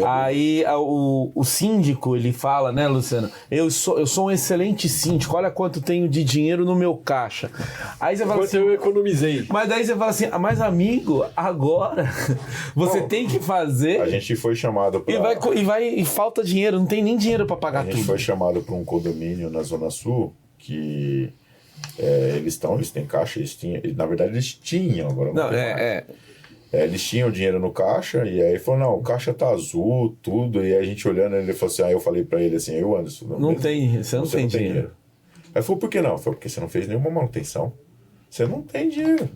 Aí o síndico, ele fala, né, Luciano? Eu sou um excelente síndico, olha quanto tenho de dinheiro no meu caixa. Aí você fala Quanto assim, eu economizei. Mas daí você fala assim, mas amigo, agora você tem que fazer... A gente foi chamado para... E falta dinheiro, não tem nem dinheiro para pagar tudo. A gente foi chamado para um condomínio na Zona Sul que... eles têm caixa, na verdade eles tinham, agora não tem mais. Eles tinham dinheiro no caixa, e aí ele falou, não, o caixa tá azul, tudo, e aí a gente olhando, ele falou assim, aí eu falei pra ele assim, Anderson, você não tem dinheiro. Aí falou, por que não? Eu falei, porque você não fez nenhuma manutenção, você não tem dinheiro.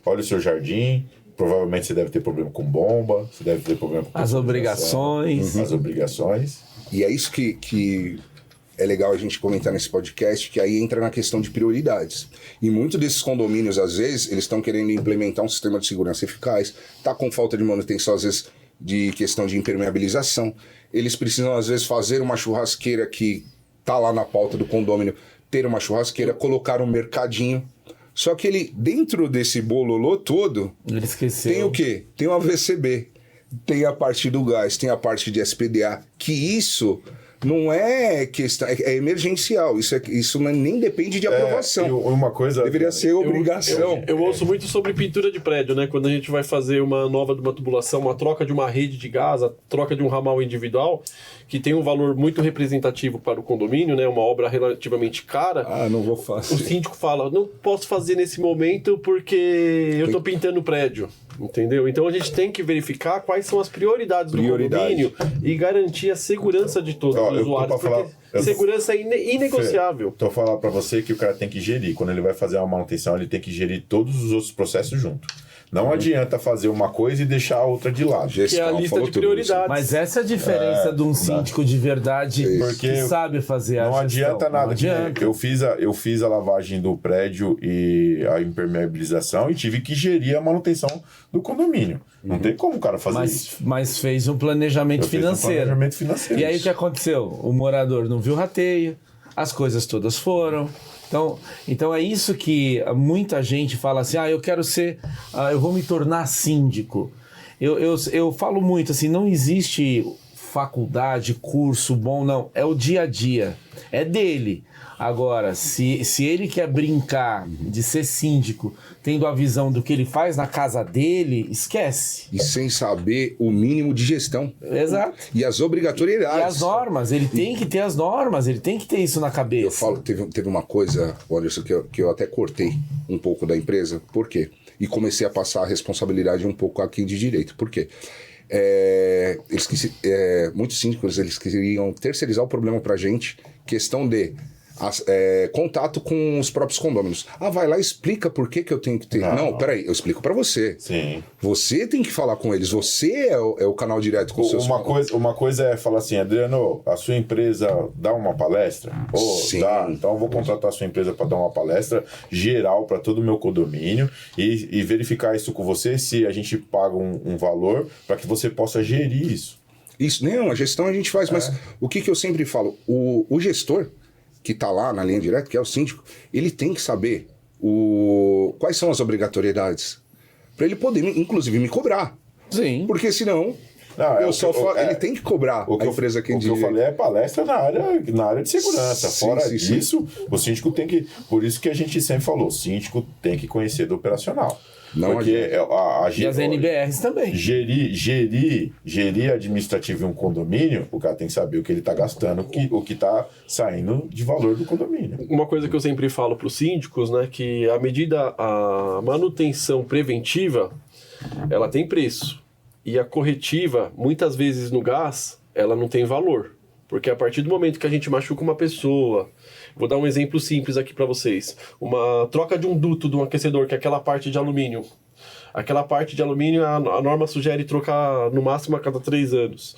Olha o seu jardim, provavelmente você deve ter problema com bomba, você deve ter problema com as obrigações. As obrigações. E é isso que é legal a gente comentar nesse podcast, que aí entra na questão de prioridades. E muitos desses condomínios, às vezes, eles estão querendo implementar um sistema de segurança eficaz, tá com falta de manutenção, às vezes, de questão de impermeabilização. Eles precisam, às vezes, fazer uma churrasqueira que tá lá na pauta do condomínio, ter uma churrasqueira, colocar um mercadinho. Só que ele, dentro desse bololô todo, ele esqueceu. Tem o quê? Tem o AVCB, tem a parte do gás, tem a parte de SPDA, que isso... não é questão, é emergencial. Isso nem depende de aprovação. Uma coisa deveria ser obrigação. Eu ouço muito sobre pintura de prédio, né? Quando a gente vai fazer uma nova de uma tubulação, uma troca de uma rede de gás, a troca de um ramal individual, que tem um valor muito representativo para o condomínio, né? Uma obra relativamente cara. Não vou fazer. O síndico fala, não posso fazer nesse momento porque eu estou pintando o prédio. Entendeu? Então a gente tem que verificar quais são as prioridades do condomínio e garantir a segurança de todos os usuários, porque segurança é inegociável. Estou falando para você que o cara tem que gerir. Quando ele vai fazer uma manutenção, ele tem que gerir todos os outros processos junto. Não adianta fazer uma coisa e deixar a outra de lado. Que é a lista de prioridades. Mas essa é a diferença de um síndico de verdade que sabe fazer a gestão. Não adianta nada. Eu fiz a lavagem do prédio e a impermeabilização e tive que gerir a manutenção do condomínio. Não tem como o cara fazer isso. Mas fez um planejamento financeiro. E aí o que aconteceu? O morador não viu rateio, as coisas todas foram... Então é isso que muita gente fala assim, eu quero ser, eu vou me tornar síndico. Eu falo muito assim, não existe faculdade, curso bom, não. É o dia a dia, é dele. Agora, se ele quer brincar de ser síndico, tendo a visão do que ele faz na casa dele, esquece. E sem saber o mínimo de gestão. Exato. E as obrigatoriedades. E as normas, ele tem que ter as normas, ele tem que ter isso na cabeça. Eu falo, teve uma coisa, Anderson, que eu até cortei um pouco da empresa. Por quê? E comecei a passar a responsabilidade um pouco a quem de direito. Por quê? Muitos síndicos, eles queriam terceirizar o problema pra gente, questão de contato com os próprios condôminos. Vai lá e explica por que eu tenho que ter. Não, peraí, eu explico pra você. Sim. Você tem que falar com eles, você é o canal direto com os seus uma coisa é falar assim, Adriano, a sua empresa dá uma palestra? Sim. Dá. Então eu vou contratar a sua empresa para dar uma palestra geral para todo o meu condomínio e verificar isso com você, se a gente paga um valor para que você possa gerir isso. Isso, não, a gestão a gente faz, mas o que eu sempre falo, o gestor que está lá na linha direta, que é o síndico, ele tem que saber quais são as obrigatoriedades para ele poder, inclusive, me cobrar. Sim. Porque senão, ele tem que cobrar a empresa que eu falei é palestra na área de segurança. Fora disso, o síndico tem que... Por isso que a gente sempre falou, o síndico tem que conhecer do operacional. Não, porque e as NBRs também. Gerir administrativo em um condomínio, o cara tem que saber o que ele está gastando, o que está saindo de valor do condomínio. Uma coisa que eu sempre falo para os síndicos, né, que a manutenção preventiva, ela tem preço. E a corretiva, muitas vezes no gás, ela não tem valor. Porque a partir do momento que a gente machuca uma pessoa, vou dar um exemplo simples aqui para vocês. Uma troca de um duto de um aquecedor, que é aquela parte de alumínio. Aquela parte de alumínio, a norma sugere trocar no máximo a cada 3 anos.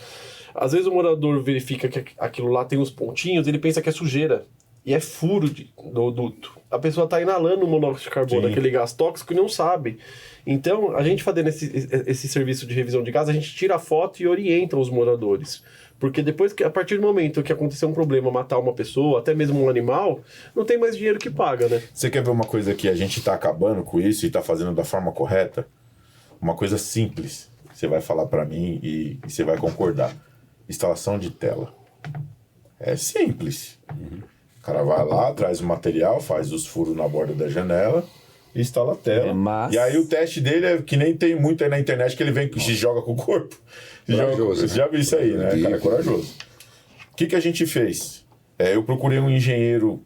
Às vezes o morador verifica que aquilo lá tem uns pontinhos, ele pensa que é sujeira. E é furo do duto. A pessoa está inalando o monóxido de carbono, aquele gás tóxico, e não sabe. Então, a gente fazendo esse serviço de revisão de gás, a gente tira a foto e orienta os moradores. Porque depois, a partir do momento que acontecer um problema, matar uma pessoa, até mesmo um animal, não tem mais dinheiro que paga, né? Você quer ver uma coisa que a gente está acabando com isso e está fazendo da forma correta? Uma coisa simples. Você vai falar para mim e você vai concordar. Instalação de tela. É simples. O cara vai lá, traz o material, faz os furos na borda da janela e instala a tela. Mas... E aí o teste dele é que nem tem muito aí na internet, que ele vem e se joga com o corpo. Corajoso, Já viu isso aí, né? O cara é corajoso. O que a gente fez? Eu procurei um engenheiro,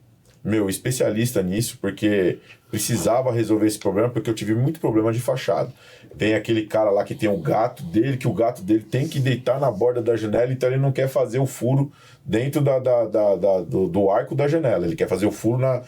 especialista nisso, porque precisava resolver esse problema, porque eu tive muito problema de fachada. Tem aquele cara lá que tem o gato dele, que o gato dele tem que deitar na borda da janela, então ele não quer fazer o furo dentro do arco da janela. Ele quer fazer o furo na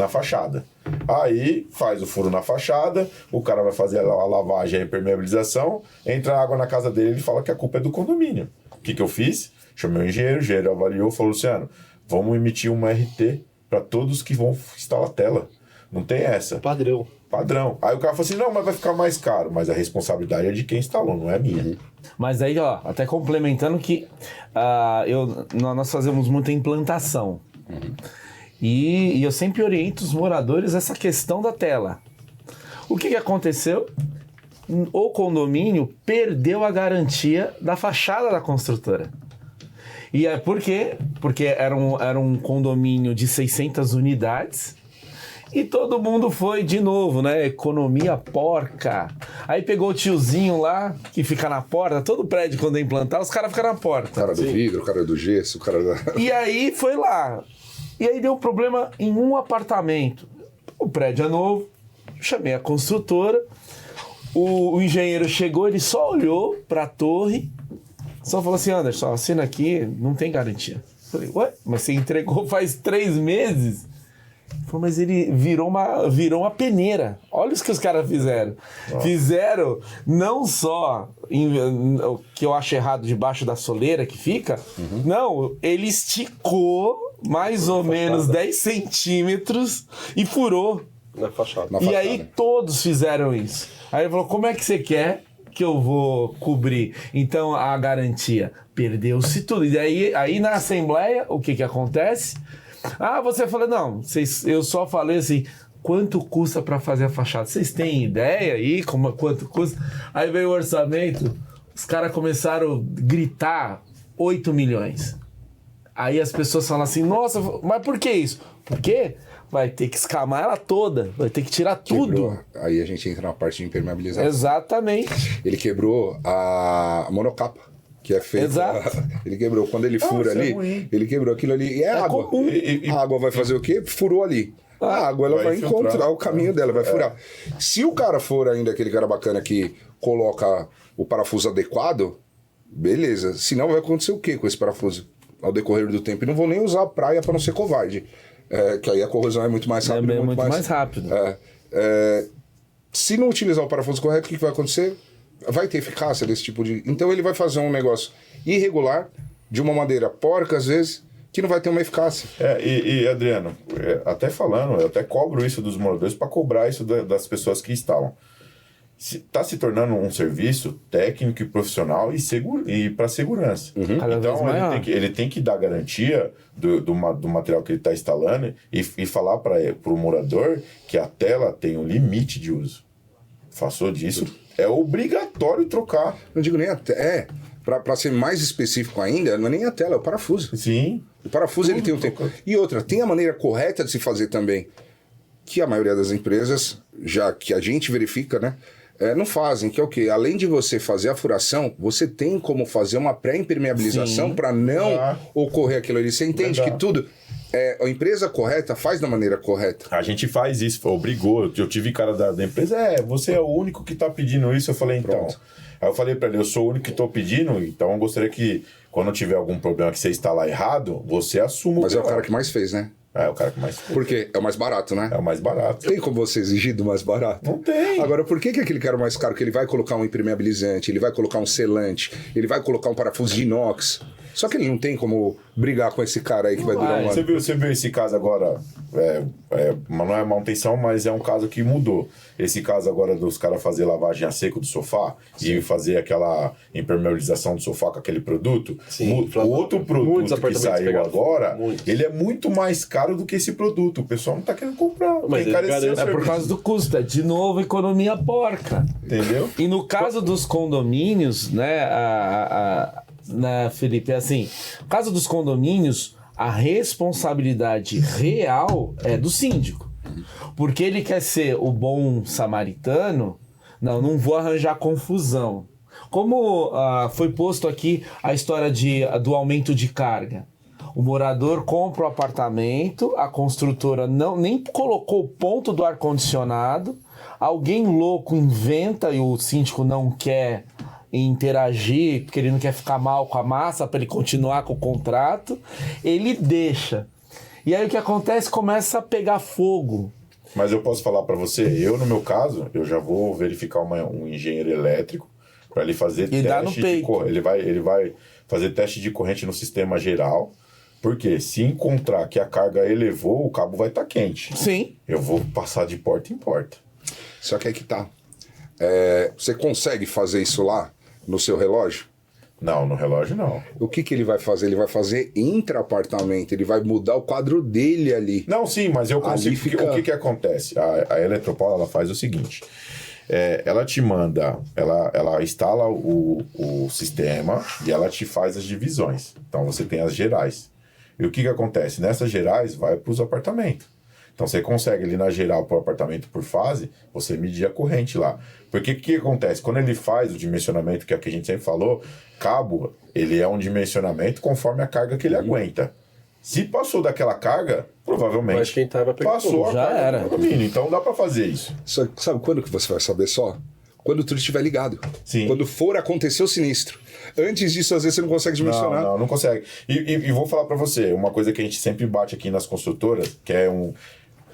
fachada. Aí faz o furo na fachada, o cara vai fazer a lavagem, a impermeabilização, entra água na casa dele, ele fala que a culpa é do condomínio. O que eu fiz? Chamei o engenheiro avaliou, falou: Luciano, vamos emitir uma RT para todos que vão instalar tela. Não tem essa. Padrão. Aí o cara falou assim: não, mas vai ficar mais caro. Mas a responsabilidade é de quem instalou, não é minha. Mas aí, ó, até complementando que nós fazemos muita implantação. E eu sempre oriento os moradores essa questão da tela. O que aconteceu? O condomínio perdeu a garantia da fachada da construtora. E é por quê? Porque era um condomínio de 600 unidades e todo mundo foi de novo, né? Economia porca. Aí pegou o tiozinho lá, que fica na porta, todo prédio quando é implantar, os caras ficam na porta. O cara do vidro, o cara do gesso, o cara da... E aí foi lá. E aí deu problema em um apartamento. O prédio é novo, chamei a construtora, o engenheiro chegou, ele só olhou pra torre, só falou assim: Anderson, assina aqui, não tem garantia. Falei: ué, mas você entregou faz 3 meses? Ele falou: mas ele virou uma peneira. Olha os que os caras fizeram. Nossa. Fizeram não só o que eu acho errado debaixo da soleira que fica, não, ele esticou mais ou menos 10 centímetros e furou. Na fachada. E aí todos fizeram isso. Aí ele falou: como é que você quer que eu vou cobrir? Então a garantia, perdeu-se tudo. E aí na assembleia, o que acontece? Você falou: não, eu só falei assim, quanto custa para fazer a fachada? Vocês têm ideia aí quanto custa? Aí veio o orçamento, os caras começaram a gritar 8 milhões. Aí as pessoas falam assim: nossa, mas por que isso? Por quê? Vai ter que escamar ela toda, vai ter que tirar tudo. Quebrou. Aí a gente entra na parte de impermeabilização. Exatamente. Ele quebrou a monocapa, que é feita... Exato. Ele quebrou. Quando ele fura ali, ele quebrou aquilo ali. E é água. Comum. A água vai fazer o quê? Furou ali. A água ela vai encontrar o caminho dela, vai furar. Se o cara for ainda aquele cara bacana que coloca o parafuso adequado, beleza. Senão vai acontecer o quê com esse parafuso? Ao decorrer do tempo. E não vou nem usar a praia para não ser covarde. Que aí a corrosão é muito mais rápida. É muito mais rápido. Se não utilizar o parafuso correto, o que vai acontecer? Vai ter eficácia desse tipo de... Então ele vai fazer um negócio irregular, de uma maneira porca, às vezes, que não vai ter uma eficácia. E Adriano, até falando, eu até cobro isso dos moradores para cobrar isso das pessoas que instalam. Está se tornando um serviço técnico e profissional e para segurança. Então ele tem que dar garantia do material que ele está instalando e falar para o morador que a tela tem um limite de uso. Passou disso, é obrigatório trocar. Não digo nem até. Para ser mais específico ainda, não é nem a tela, é o parafuso. Sim. O parafuso ele tem um tempo. E outra, tem a maneira correta de se fazer também, que a maioria das empresas, já que a gente verifica, né? Não fazem, que é o quê? Além de você fazer a furação, você tem como fazer uma pré-impermeabilização para não ocorrer aquilo ali. Você entende que tudo... a empresa correta faz da maneira correta. A gente faz isso, obrigou. Eu tive cara da empresa, você é o único que está pedindo isso. Eu falei, então... Aí eu falei para ele: eu sou o único que estou pedindo, então eu gostaria que Quando tiver algum problema que você instalar errado, você assume. Mas é o cara que mais fez, né? É o cara que mais fez. Porque é o mais barato, né? É o mais barato. Tem como você exigir do mais barato? Não tem. Agora, por que aquele cara mais caro, que ele vai colocar um impermeabilizante, ele vai colocar um selante, ele vai colocar um parafuso de inox? Só que ele não tem como brigar com esse cara aí que vai durar um ano. Você viu esse caso agora, mas não é manutenção, mas é um caso que mudou. Esse caso agora dos caras fazer lavagem a seco do sofá e fazer aquela impermeabilização do sofá com aquele produto. Sim, O outro produto que saiu pegaram agora, muitos. ele é muito mais caro do que esse produto. O pessoal não tá querendo comprar. Mas ele encareceu o garante- É por serviço. causa do custo, é de novo economia porca. Entendeu? E no caso dos condomínios, né, Felipe, é assim, no caso dos condomínios, a responsabilidade real é do síndico. Porque ele quer ser o bom samaritano, não vou arranjar confusão. Como foi posto aqui a história do aumento de carga. O morador compra o apartamento, a construtora nem colocou o ponto do ar-condicionado, alguém louco inventa e o síndico não quer interagir, porque ele não quer ficar mal com a massa para ele continuar com o contrato, ele deixa. E aí o que acontece? Começa a pegar fogo. Mas eu posso falar para você, no meu caso, eu já vou verificar um engenheiro elétrico para ele fazer E dá no teste peito. Ele vai fazer teste de corrente no sistema geral, porque se encontrar que a carga elevou, o cabo vai estar quente. Sim. Eu vou passar de porta em porta. Só que aí que tá. Você consegue fazer isso lá no seu relógio? Não, no relógio não. O que ele vai fazer? Ele vai fazer intra-apartamento, ele vai mudar o quadro dele ali. Não, sim, mas eu consigo. Ali fica- O que acontece? A Eletropaulo, ela faz o seguinte. Ela te manda, ela instala o sistema e ela te faz as divisões. Então você tem as gerais. E o que acontece? Nessas gerais vai para os apartamentos. Então você consegue ali na geral para o apartamento por fase, você medir a corrente lá. Porque o que acontece? Quando ele faz o dimensionamento, que é o que a gente sempre falou, cabo, ele é um dimensionamento conforme a carga que ele aguenta. Se passou daquela carga, provavelmente Vai esquentar, vai pegar passou fogo. a Já carga era. do condomínio. Então dá para fazer isso. Só que sabe quando que você vai saber só? Quando tudo estiver ligado. Sim. Quando for acontecer o sinistro. Antes disso, às vezes você não consegue dimensionar. Não consegue. E vou falar para você, uma coisa que a gente sempre bate aqui nas construtoras, que é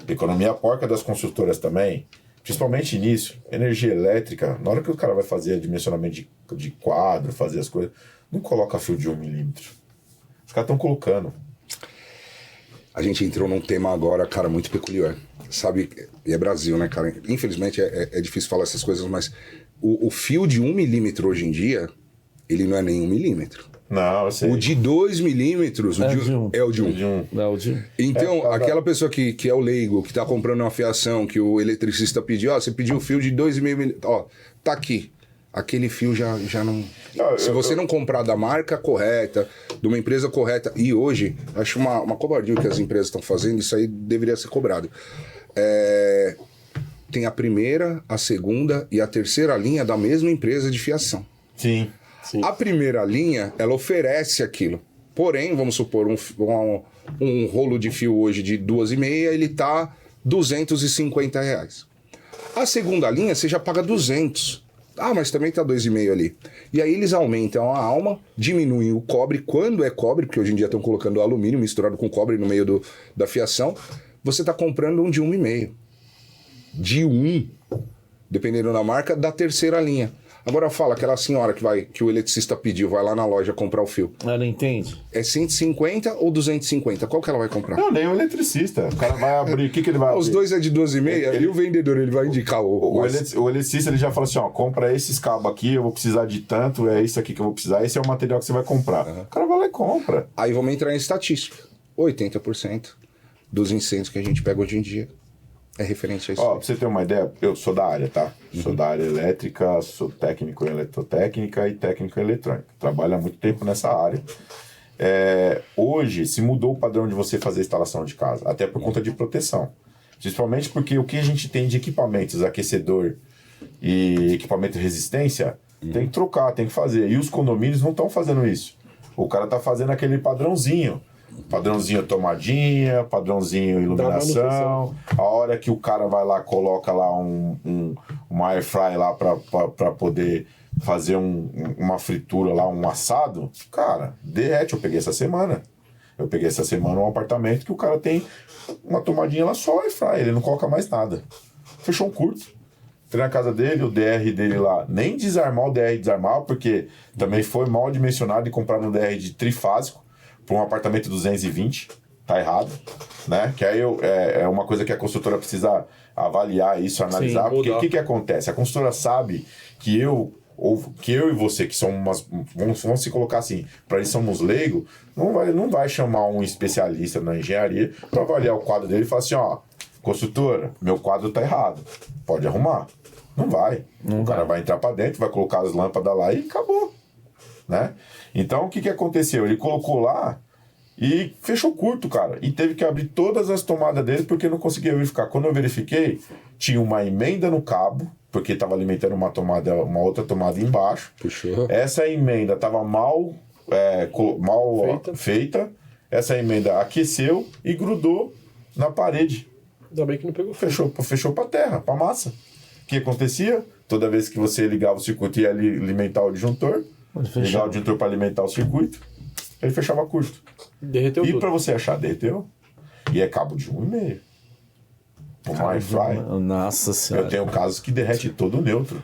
economia porca das construtoras também, principalmente nisso, energia elétrica, na hora que o cara vai fazer dimensionamento de quadro, fazer as coisas, não coloca fio de 1 milímetro. Os caras estão colocando. A gente entrou num tema agora, cara, muito peculiar. Sabe, e é Brasil, né, cara? Infelizmente é difícil falar essas coisas, mas o fio de 1 milímetro hoje em dia, ele não é nem 1 milímetro. Não, eu sei. O de 2 milímetros É de 1. é o de 1. De um. Não, de... Então, aquela pessoa que é o leigo, que tá comprando uma fiação, que o eletricista pediu, você pediu o fio de 2,5 milímetros, tá aqui. Aquele fio já não... Se você não comprar da marca correta, de uma empresa correta, e hoje, acho uma covardia que as empresas estão fazendo, isso aí deveria ser cobrado. Tem a primeira, a segunda e a terceira linha da mesma empresa de fiação. Sim. A primeira linha, ela oferece aquilo. Porém, vamos supor, um rolo de fio hoje de 2,5, ele tá R$250. A segunda linha, você já paga 200. Mas também tá 2,5 ali. E aí eles aumentam a alma, diminuem o cobre, quando é cobre, porque hoje em dia estão colocando alumínio misturado com cobre no meio da fiação, você tá comprando um de 1,5. De 1, dependendo da marca, da terceira linha. Agora fala, aquela senhora que o eletricista pediu, vai lá na loja comprar o fio. Ela entende? É 150 ou 250? Qual que ela vai comprar? Não, nem o eletricista. O cara vai abrir. O que ele vai abrir? Os dois é de 12,5 e o vendedor ele vai indicar O eletricista ele já fala assim: compra esses cabos aqui, eu vou precisar de tanto, é isso aqui que eu vou precisar, esse é o material que você vai comprar. O cara vai lá e compra. Aí vamos entrar em estatística. 80% dos incêndios que a gente pega hoje em dia é referente a isso. Pra você ter uma ideia, eu sou da área, tá? Sou da área elétrica, sou técnico em eletrotécnica e técnico em eletrônica. Trabalho há muito tempo nessa área. Hoje, se mudou o padrão de você fazer instalação de casa, até por conta de proteção. Principalmente porque o que a gente tem de equipamentos, aquecedor e equipamento de resistência, tem que trocar, tem que fazer. E os condomínios não estão fazendo isso. O cara tá fazendo aquele padrãozinho. Padrãozinho tomadinha, padrãozinho iluminação. A hora que o cara vai lá, coloca lá uma air fry lá para poder fazer uma fritura lá, um assado, cara, derrete. Eu peguei essa semana um apartamento que o cara tem uma tomadinha lá só e fry, ele não coloca mais nada. Fechou um curto. Entrei na casa dele, o DR dele lá, nem desarmar o DR desarmar, porque também foi mal dimensionado e comprar um DR de trifásico para um apartamento 220, tá errado, né? Que aí é uma coisa que a construtora precisa avaliar isso, analisar, Sim, porque o que acontece? A construtora sabe que eu e você, que somos vamos se colocar assim, para eles somos leigos, não vai chamar um especialista na engenharia para avaliar o quadro dele e falar assim, ó, construtora, meu quadro tá errado, pode arrumar. Não vai. O cara vai entrar para dentro, vai colocar as lâmpadas lá e acabou, né? Então, o que aconteceu? Ele colocou lá e fechou curto, cara. E teve que abrir todas as tomadas dele porque não conseguia verificar. Quando eu verifiquei, tinha uma emenda no cabo, porque estava alimentando uma outra tomada embaixo. Puxou. Essa emenda estava mal feita. Essa emenda aqueceu e grudou na parede. Ainda bem que não pegou. Fechou para terra, para massa. O que acontecia? Toda vez que você ligava o circuito e ia alimentar o disjuntor, ligar o disjuntor para alimentar o circuito, ele fechava curto. Derreteu E tudo. para você achar, derreteu. E é cabo de 1,5. O MyFly. Nossa senhora. Eu tenho casos que derrete todo o neutro.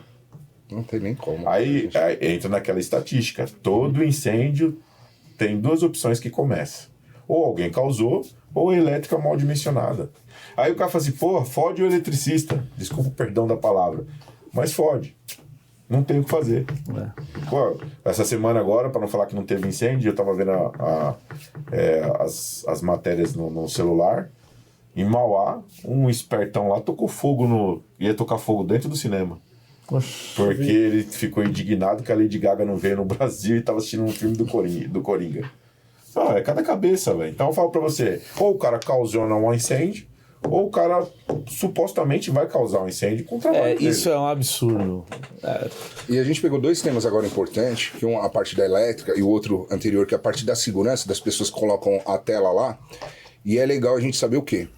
Não tem nem como. Aí entra naquela estatística. Todo incêndio tem duas opções que começa. Ou alguém causou, ou a elétrica mal dimensionada. Aí o cara fala assim, pô, fode o eletricista. Desculpa o perdão da palavra. Mas fode. Não tem o que fazer. Pô, essa semana agora, para não falar que não teve incêndio, eu tava vendo as matérias no celular. Em Mauá, um espertão lá tocou fogo ia tocar fogo dentro do cinema. Porque ele ficou indignado que a Lady Gaga não veio no Brasil e tava assistindo um filme do Coringa. É cada cabeça, velho. Então eu falo pra você, ou o cara causou um incêndio, ou o cara supostamente vai causar um incêndio com o trabalho dele. Isso é um absurdo. E a gente pegou dois temas agora importantes, que um a parte da elétrica e o outro anterior, que é a parte da segurança, das pessoas que colocam a tela lá. E é legal a gente saber o quê?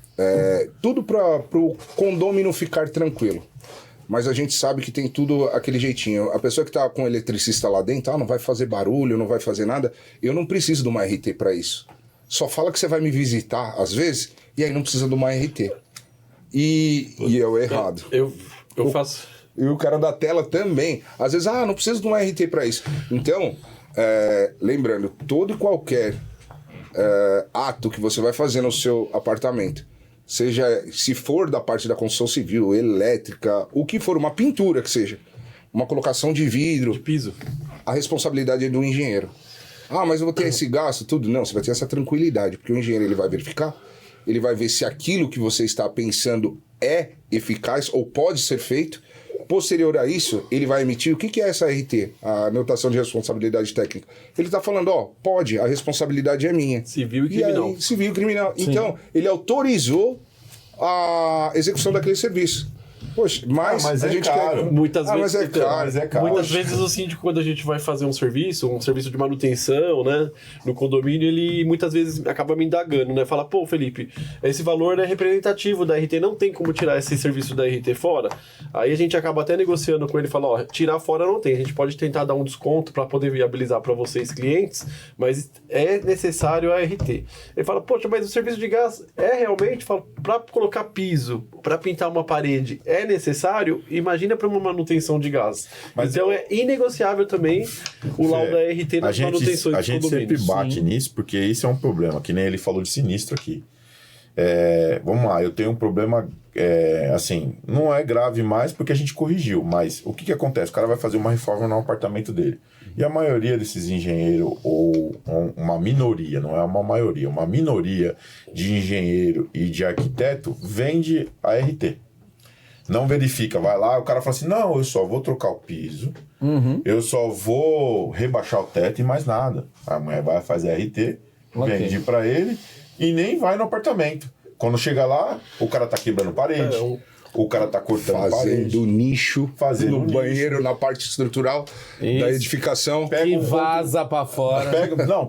Tudo para o condômino ficar tranquilo. Mas a gente sabe que tem tudo aquele jeitinho. A pessoa que tá com o eletricista lá dentro, não vai fazer barulho, não vai fazer nada. Eu não preciso de uma RT para isso. Só fala que você vai me visitar, às vezes, e aí não precisa de uma RT. E eu errado. Eu faço... E o cara da tela também. Às vezes, não precisa de uma RT para isso. Então, lembrando, todo e qualquer ato que você vai fazer no seu apartamento, seja, se for da parte da construção civil, elétrica, o que for, uma pintura que seja, uma colocação de vidro, De piso. a responsabilidade é do engenheiro. Mas eu vou ter esse gasto, tudo. Não, você vai ter essa tranquilidade, porque o engenheiro ele vai verificar, ele vai ver se aquilo que você está pensando é eficaz ou pode ser feito. Posterior a isso, ele vai emitir o que é essa RT, a anotação de responsabilidade técnica. Ele está falando, pode, a responsabilidade é minha. Civil e criminal. Aí, civil e criminal. Sim. Então, ele autorizou a execução daquele serviço. Poxa, mas a gente caro. quer... Muitas vezes, mas é caro. Muitas vezes o síndico, quando a gente vai fazer um serviço de manutenção, né, no condomínio, ele muitas vezes acaba me indagando, né? Fala, pô, Felipe, esse valor é representativo da RT, não tem como tirar esse serviço da RT fora. Aí a gente acaba até negociando com ele, fala, tirar fora não tem, a gente pode tentar dar um desconto para poder viabilizar para vocês, clientes, mas é necessário a RT. Ele fala, poxa, mas o serviço de gás é realmente, para colocar piso, para pintar uma parede, é necessário? Imagina para uma manutenção de gás. Mas então é inegociável também o laudo da RT nas manutenções A gente sempre bate nisso, porque isso é um problema, que nem ele falou de sinistro aqui. Vamos lá, eu tenho um problema, assim, não é grave mais porque a gente corrigiu, mas o que acontece? O cara vai fazer uma reforma no apartamento dele. E a maioria desses engenheiros, ou uma minoria, não é uma maioria, uma minoria de engenheiro e de arquiteto vende a RT. Não verifica, vai lá, o cara fala assim, não, eu só vou trocar o piso, eu só vou rebaixar o teto e mais nada. A mulher vai fazer a RT, vende pra ele e nem vai no apartamento. Quando chega lá, o cara tá quebrando parede, o cara tá cortando parede. Nicho Fazendo no nicho. banheiro, na parte estrutural da edificação. E vaza pra fora.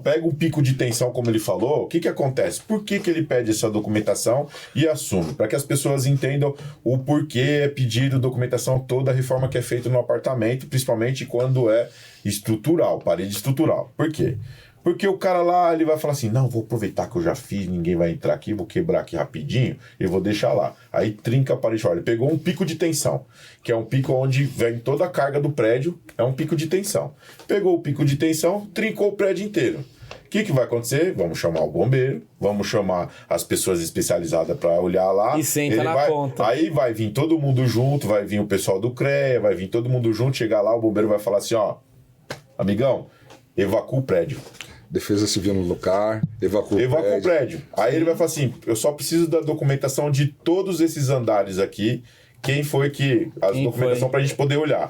Pega o pico de tensão, como ele falou. O que acontece? Por que ele pede essa documentação e assume? Para que as pessoas entendam o porquê é pedido documentação toda a reforma que é feita no apartamento, principalmente quando é estrutural, parede estrutural. Por quê? Porque o cara lá, ele vai falar assim, não, vou aproveitar que eu já fiz, ninguém vai entrar aqui, vou quebrar aqui rapidinho e vou deixar lá. Aí trinca a parede. Olha, ele pegou um pico de tensão, que é um pico onde vem toda a carga do prédio, é um pico de tensão. Pegou o pico de tensão, trincou o prédio inteiro. O que vai acontecer? Vamos chamar o bombeiro, vamos chamar as pessoas especializadas para olhar lá. E senta na ponta. Aí vai vir todo mundo junto, vai vir o pessoal do CREA, vai vir todo mundo junto, chegar lá, o bombeiro vai falar assim, ó, amigão, evacua o prédio. Defesa Civil no lugar, evacua o prédio. Aí ele vai falar assim, eu só preciso da documentação de todos esses andares aqui, quem foi que... A documentação pra gente poder olhar.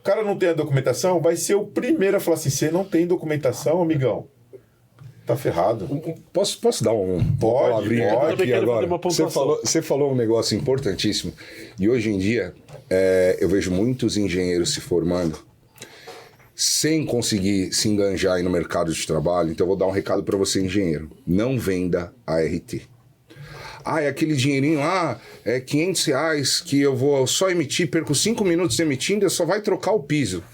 O cara não tem a documentação, vai ser o primeiro a falar assim, você não tem documentação, amigão? Tá ferrado. Posso dar uma palavrinha aqui agora? Você falou um negócio importantíssimo. E hoje em dia, eu vejo muitos engenheiros se formando sem conseguir se enganjar aí no mercado de trabalho. Então eu vou dar um recado para você, engenheiro. Não venda ART. É aquele dinheirinho lá, é R$500 que eu vou só emitir, perco 5 minutos emitindo, só vai trocar o piso.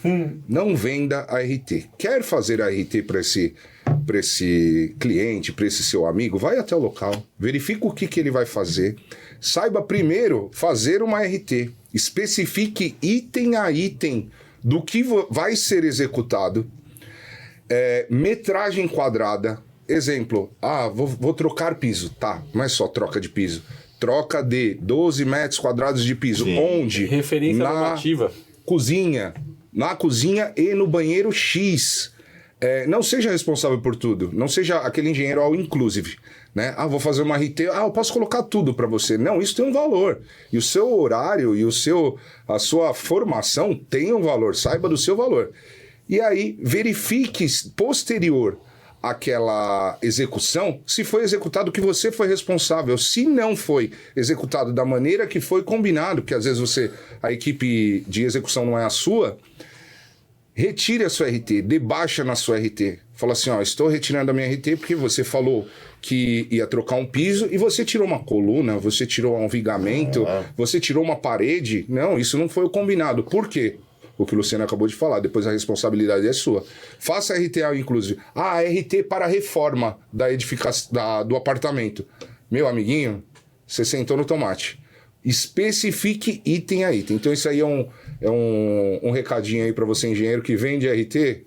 Não venda ART. Quer fazer ART para esse cliente, para esse seu amigo? Vai até o local, verifica o que ele vai fazer. Saiba primeiro fazer uma ART. Especifique item a item do que vai ser executado, metragem quadrada, exemplo, vou trocar piso, tá, mas só troca de piso, troca de 12 metros quadrados de piso, sim. Onde? Referência normativa. Na cozinha e no banheiro X. Não seja responsável por tudo, não seja aquele engenheiro all inclusive, né? Vou fazer uma RT, eu posso colocar tudo para você. Não, isso tem um valor. E o seu horário e a sua formação tem um valor, saiba do seu valor. E aí, verifique posterior àquela execução, se foi executado que você foi responsável. Se não foi executado da maneira que foi combinado, que às vezes a equipe de execução não é a sua, retire a sua RT, debaixa na sua RT. Fala assim, estou retirando a minha RT porque você falou que ia trocar um piso e você tirou uma coluna, você tirou um vigamento, você tirou uma parede. Não, isso não foi o combinado. Por quê? O que o Luciano acabou de falar, depois a responsabilidade é sua. Faça a RT, inclusive. RT para a reforma da edificação do apartamento. Meu amiguinho, você sentou no tomate. Especifique item a item. Então isso aí é um recadinho aí para você, engenheiro, que vende RT.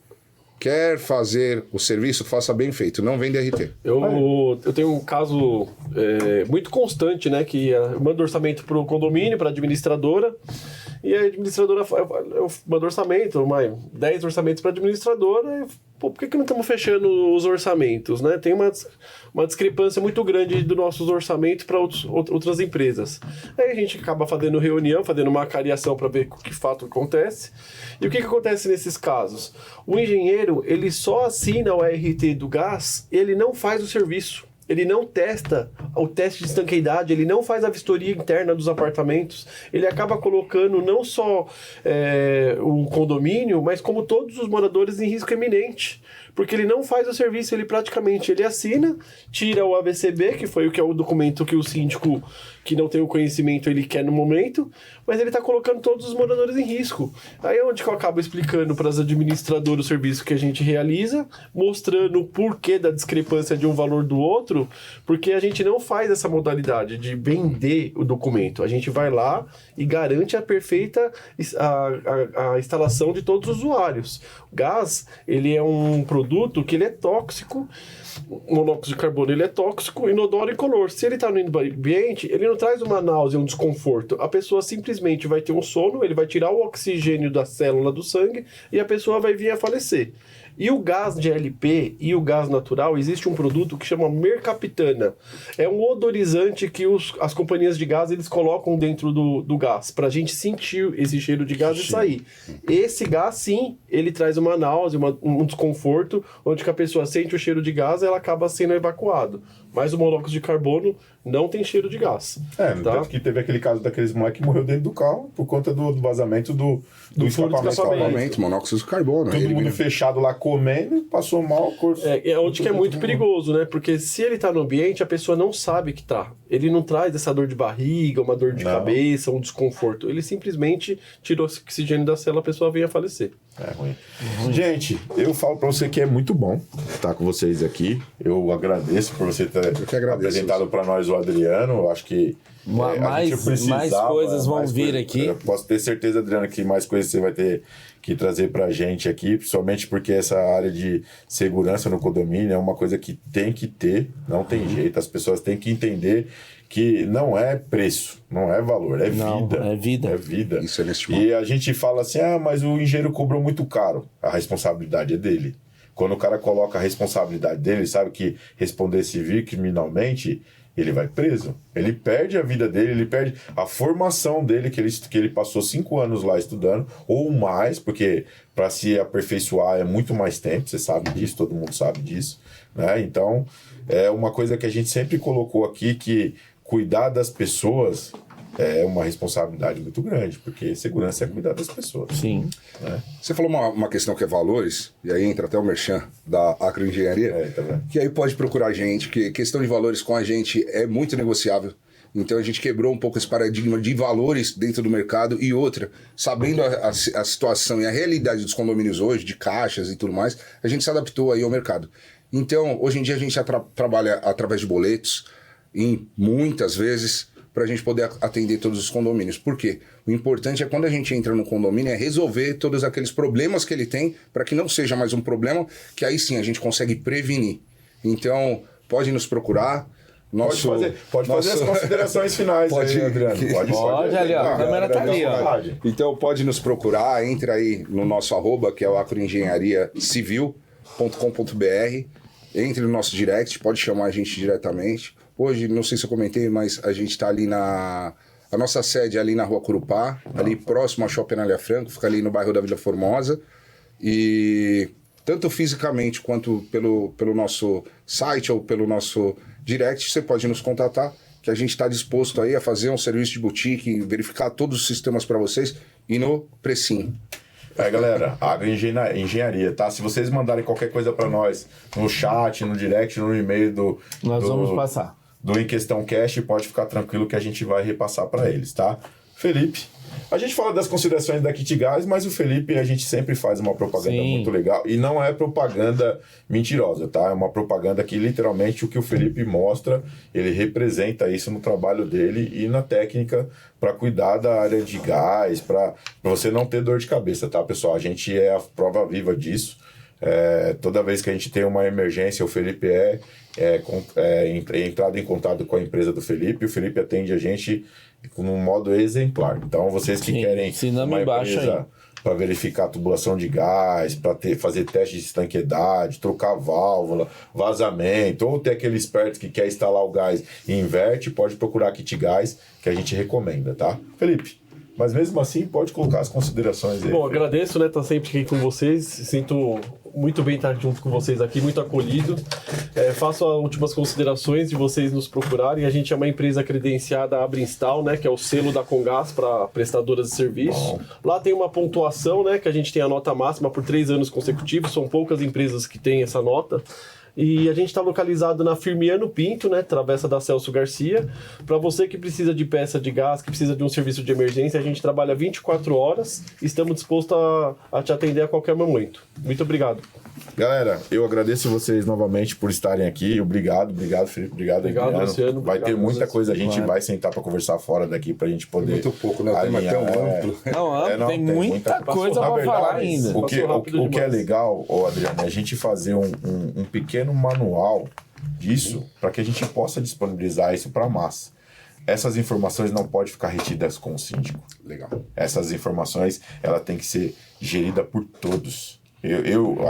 Quer fazer o serviço, faça bem feito. Não vende RT. Eu tenho um caso muito constante, né? Que eu mando orçamento para o condomínio, para a administradora. E a administradora eu mando orçamento, 10 orçamentos para a administradora. Por que não estamos fechando os orçamentos, né? Tem uma discrepância muito grande dos nossos orçamentos para outras empresas. Aí a gente acaba fazendo reunião, fazendo uma cariação para ver o que fato acontece. E o que acontece nesses casos? O engenheiro, ele só assina o ART do gás, ele não faz o serviço. Ele não testa o teste de estanqueidade, ele não faz a vistoria interna dos apartamentos, ele acaba colocando não só o condomínio, mas como todos os moradores em risco eminente, porque ele não faz o serviço, ele assina, tira o AVCB, que é o documento que o síndico que não tem o conhecimento ele quer no momento, mas ele está colocando todos os moradores em risco. Aí é onde que eu acabo explicando para as administradoras o serviço que a gente realiza, mostrando o porquê da discrepância de um valor do outro, porque a gente não faz essa modalidade de vender o documento. A gente vai lá e garante a perfeita a instalação de todos os usuários. O gás, ele é um produto que ele é tóxico, o monóxido de carbono ele é tóxico, inodoro e incolor. Se ele está no ambiente, ele não traz uma náusea, um desconforto. A pessoa simplesmente vai ter um sono, ele vai tirar o oxigênio da célula do sangue e a pessoa vai vir a falecer. E o gás de LP e o gás natural, existe um produto que chama mercaptana. É um odorizante que as companhias de gás eles colocam dentro do gás, para a gente sentir esse cheiro de gás e sair. Esse gás, sim, ele traz uma náusea, um desconforto, onde que a pessoa sente o cheiro de gás e ela acaba sendo evacuada. Mas o monóxido de carbono não tem cheiro de gás. No tá? tanto que teve aquele caso daqueles moleques que morreu dentro do carro por conta do vazamento do furo de Escapamento, monóxido de carbono. Todo mundo fechado lá comendo, passou mal. É onde que é muito perigoso, né? Porque se ele tá no ambiente, a pessoa não sabe que tá. Ele não traz essa dor de barriga, uma dor de cabeça, um desconforto. Ele simplesmente tirou o oxigênio da célula, a pessoa vem a falecer. É ruim. Gente, eu falo pra você que é muito bom estar com vocês aqui. Eu agradeço por você ter apresentado pra nós o Adriano. Eu acho que mais coisas vão vir aqui. Eu posso ter certeza, Adriano, que mais coisas você vai ter que trazer pra gente aqui, principalmente porque essa área de segurança no condomínio é uma coisa que tem que ter, não tem jeito. As pessoas têm que entender que não é preço, não é valor, é vida. É vida. É vida. Isso é inestimável. E a gente fala assim, mas o engenheiro cobrou muito caro. A responsabilidade é dele. Quando o cara coloca a responsabilidade dele, sabe que responder civil criminalmente, ele vai preso. Ele perde a vida dele, ele perde a formação dele, que ele passou 5 anos lá estudando, ou mais, porque para se aperfeiçoar é muito mais tempo, você sabe disso, todo mundo sabe disso, né? Então, é uma coisa que a gente sempre colocou aqui, que cuidar das pessoas é uma responsabilidade muito grande, porque segurança é cuidar das pessoas. Sim. Né? Você falou uma questão que é valores, e aí entra até o merchan da Acro Engenharia, Tá vendo? que aí pode procurar a gente, que questão de valores com a gente é muito negociável. Então a gente quebrou um pouco esse paradigma de valores dentro do mercado e outra, sabendo a situação e a realidade dos condomínios hoje, de caixas e tudo mais, a gente se adaptou aí ao mercado. Então, hoje em dia a gente já trabalha através de boletos, muitas vezes, para a gente poder atender todos os condomínios. Por quê? O importante é quando a gente entra no condomínio é resolver todos aqueles problemas que ele tem para que não seja mais um problema, que aí sim a gente consegue prevenir. Então, pode nos procurar. Pode fazer as considerações finais aí, Adriano. Pode ali, ó. A câmera tá ali, ó. Então, pode nos procurar. Entra aí no nosso @, que é o acroengenhariacivil.com.br. Entre no nosso direct, pode chamar a gente diretamente. Hoje, não sei se eu comentei, mas a gente está ali a nossa sede é ali na Rua Curupá, ali próximo ao Shopping Anália Franco, fica ali no bairro da Vila Formosa. E tanto fisicamente quanto pelo nosso site ou pelo nosso direct, você pode nos contatar, que a gente está disposto aí a fazer um serviço de boutique, verificar todos os sistemas para vocês e no precinho. Galera, agroengenharia, tá? Se vocês mandarem qualquer coisa para nós no chat, no direct, no e-mail nós vamos passar. Do Em Questão Cash, pode ficar tranquilo que a gente vai repassar para eles, tá? Felipe, a gente fala das considerações da Kit Gás, mas o Felipe, a gente sempre faz uma propaganda muito legal. E não é propaganda mentirosa, tá? É uma propaganda que literalmente o que o Felipe mostra, ele representa isso no trabalho dele e na técnica para cuidar da área de gás, para você não ter dor de cabeça, tá, pessoal? A gente é a prova viva disso. Toda vez que a gente tem uma emergência, o Felipe entrado em contato com a empresa do Felipe, o Felipe atende a gente num modo exemplar. Então, vocês que querem uma empresa para verificar a tubulação de gás, para fazer teste de estanqueidade, trocar válvula, vazamento, ou ter aquele esperto que quer instalar o gás e inverte, pode procurar a Kit Gás, que a gente recomenda, tá? Felipe, mas mesmo assim, pode colocar as considerações aí. Bom, agradeço, né, estar sempre aqui com vocês. Sinto muito bem estar junto com vocês aqui, muito acolhido. Faço as últimas considerações de vocês nos procurarem. A gente é uma empresa credenciada Abrinstal, né, que é o selo da Congás para prestadoras de serviço. Bom. Lá tem uma pontuação, né, que a gente tem a nota máxima por 3 anos consecutivos. São poucas empresas que têm essa nota. E a gente está localizado na Firmiano Pinto, né, travessa da Celso Garcia. Para você que precisa de peça de gás, que precisa de um serviço de emergência, a gente trabalha 24 horas e estamos dispostos a te atender a qualquer momento. Muito obrigado. Galera, eu agradeço vocês novamente por estarem aqui. Obrigado, Felipe. Obrigado, Luciano. Vai ter muita coisa. A gente vai sentar para conversar fora daqui pra gente poder. Muito pouco, né? O tema é tão amplo. Tem muita coisa para falar ainda. O que é legal, Adriano, é a gente fazer um pequeno manual disso para que a gente possa disponibilizar isso para a massa. Essas informações não podem ficar retidas com o síndico. Legal. Essas informações, ela tem que ser gerida por todos.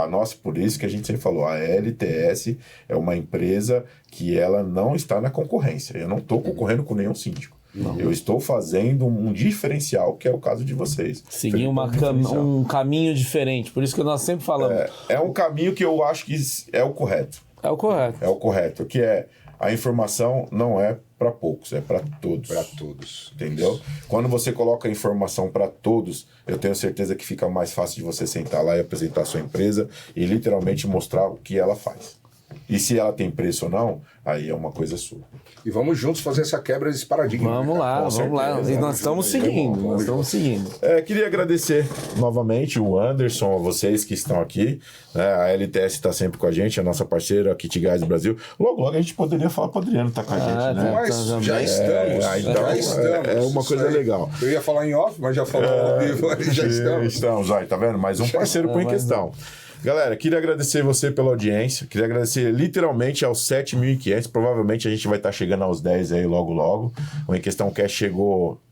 A nossa, por isso que a gente sempre falou, a LTS é uma empresa que ela não está na concorrência. Eu não estou concorrendo com nenhum síndico. Não. Eu estou fazendo um diferencial, que é o caso de vocês. Seguir um caminho diferente. Por isso que nós sempre falamos. É um caminho que eu acho que é o correto. É o correto. É o correto, que é a informação não é para poucos, é para todos. Para todos. Entendeu? Quando você coloca a informação para todos, eu tenho certeza que fica mais fácil de você sentar lá e apresentar a sua empresa e literalmente mostrar o que ela faz. E se ela tem preço ou não, aí é uma coisa sua. E vamos juntos fazer essa quebra desse paradigma. Vamos lá, vamos lá. E nós estamos seguindo, Queria agradecer novamente o Anderson, a vocês que estão aqui. Né? A LTS está sempre com a gente, a nossa parceira, a Kit Gás Brasil. Logo, a gente poderia falar para o Adriano estar com a gente, né? Mas já estamos. Então, já estamos. É uma coisa legal. Eu ia falar em off, mas já falou ao vivo. Já estamos. Estamos, aí, tá vendo? Mais um parceiro com em questão. Galera, queria agradecer você pela audiência, queria agradecer literalmente aos 7.500, provavelmente a gente vai estar chegando aos 10 aí logo. O Em Questão Cast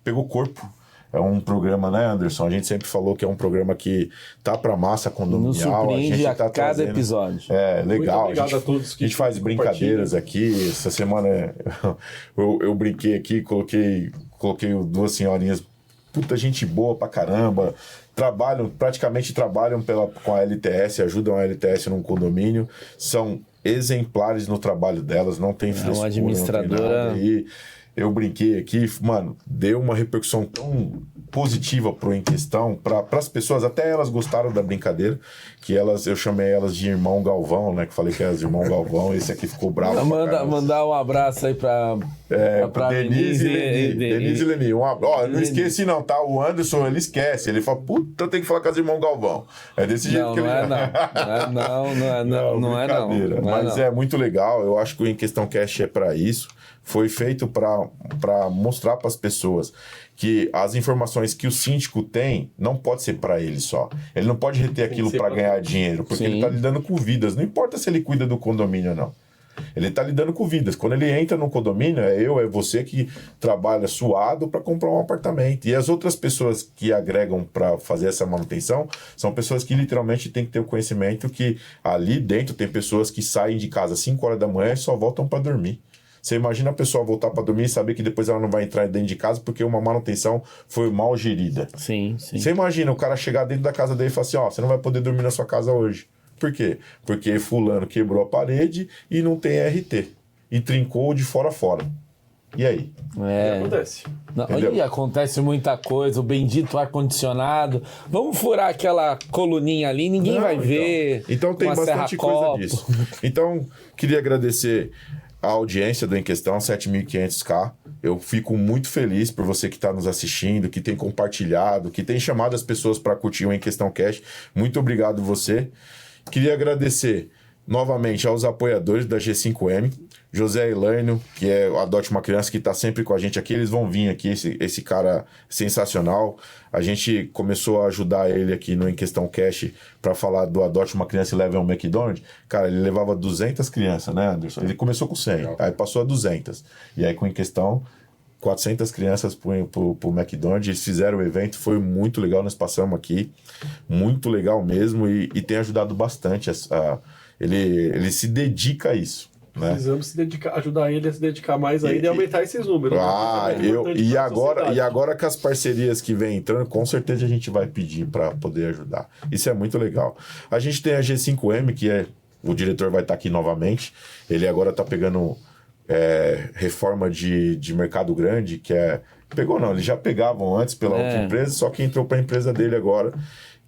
pegou corpo. É um programa, né, Anderson? A gente sempre falou que é um programa que tá pra massa condominial. Nos surpreende a gente a tá cada trazendo... episódio. É, legal. Muito obrigado a todos que a gente faz brincadeiras aqui. Essa semana eu brinquei aqui, coloquei duas senhorinhas, puta gente boa pra caramba, praticamente trabalham com a LTS, ajudam a LTS num condomínio, são exemplares no trabalho delas, não tem frescura, uma administradora... não tem nada. E eu brinquei aqui, mano, deu uma repercussão tão positiva pro Em Questão, para as pessoas, até elas gostaram da brincadeira, que eu chamei elas de Irmão Galvão, né, que falei que eram de Irmão Galvão, esse aqui ficou bravo. Mandar um abraço aí pra Denise e Leni. Não esqueci não, tá? O Anderson, ele esquece. Ele fala, puta, eu tenho que falar com as irmãos Galvão. É desse jeito que ele... Não é não. Mas é muito legal. Eu acho que o Em Questão Cast é para isso. Foi feito para mostrar para as pessoas que as informações que o síndico tem não pode ser para ele só. Ele não pode reter aquilo para ganhar dinheiro, porque ele está lidando com vidas. Não importa se ele cuida do condomínio ou não. Ele está lidando com vidas. Quando ele entra no condomínio, é você que trabalha suado para comprar um apartamento. E as outras pessoas que agregam para fazer essa manutenção são pessoas que literalmente têm que ter o conhecimento que ali dentro tem pessoas que saem de casa às 5 horas da manhã e só voltam para dormir. Você imagina a pessoa voltar para dormir e saber que depois ela não vai entrar dentro de casa porque uma manutenção foi mal gerida. Sim. Você imagina o cara chegar dentro da casa dele e falar assim, você não vai poder dormir na sua casa hoje. Por quê? Porque fulano quebrou a parede e não tem RT. E trincou de fora a fora. E aí? Acontece. E acontece muita coisa, o bendito ar-condicionado. Vamos furar aquela coluninha ali, ninguém vai ver. Então tem bastante coisa disso. Então, queria agradecer a audiência do Em Questão, 7.500K. Eu fico muito feliz por você que está nos assistindo, que tem compartilhado, que tem chamado as pessoas para curtir o Em Questão Cast. Muito obrigado você. Queria agradecer novamente aos apoiadores da G5M, José Elânio, que é o Adote Uma Criança, que está sempre com a gente aqui. Eles vão vir aqui, esse cara sensacional. A gente começou a ajudar ele aqui no Em Questão Cash para falar do Adote Uma Criança e Leve ao McDonald's. Cara, ele levava 200 crianças, né, Anderson? Ele começou com 100, aí passou a 200. E aí, com Em Questão, 400 crianças pro McDonald's. Eles fizeram o evento, foi muito legal. Nós passamos aqui, muito legal mesmo, e tem ajudado bastante. Ele se dedica a isso. Né? Precisamos ajudar ele a se dedicar mais ainda e aumentar esses números. E agora com as parcerias que vem entrando, com certeza a gente vai pedir para poder ajudar. Isso é muito legal. A gente tem a G5M, que o diretor vai estar aqui novamente. Ele agora está pegando reforma de mercado grande, pegou não, eles já pegavam antes pela outra empresa, só que entrou para a empresa dele agora,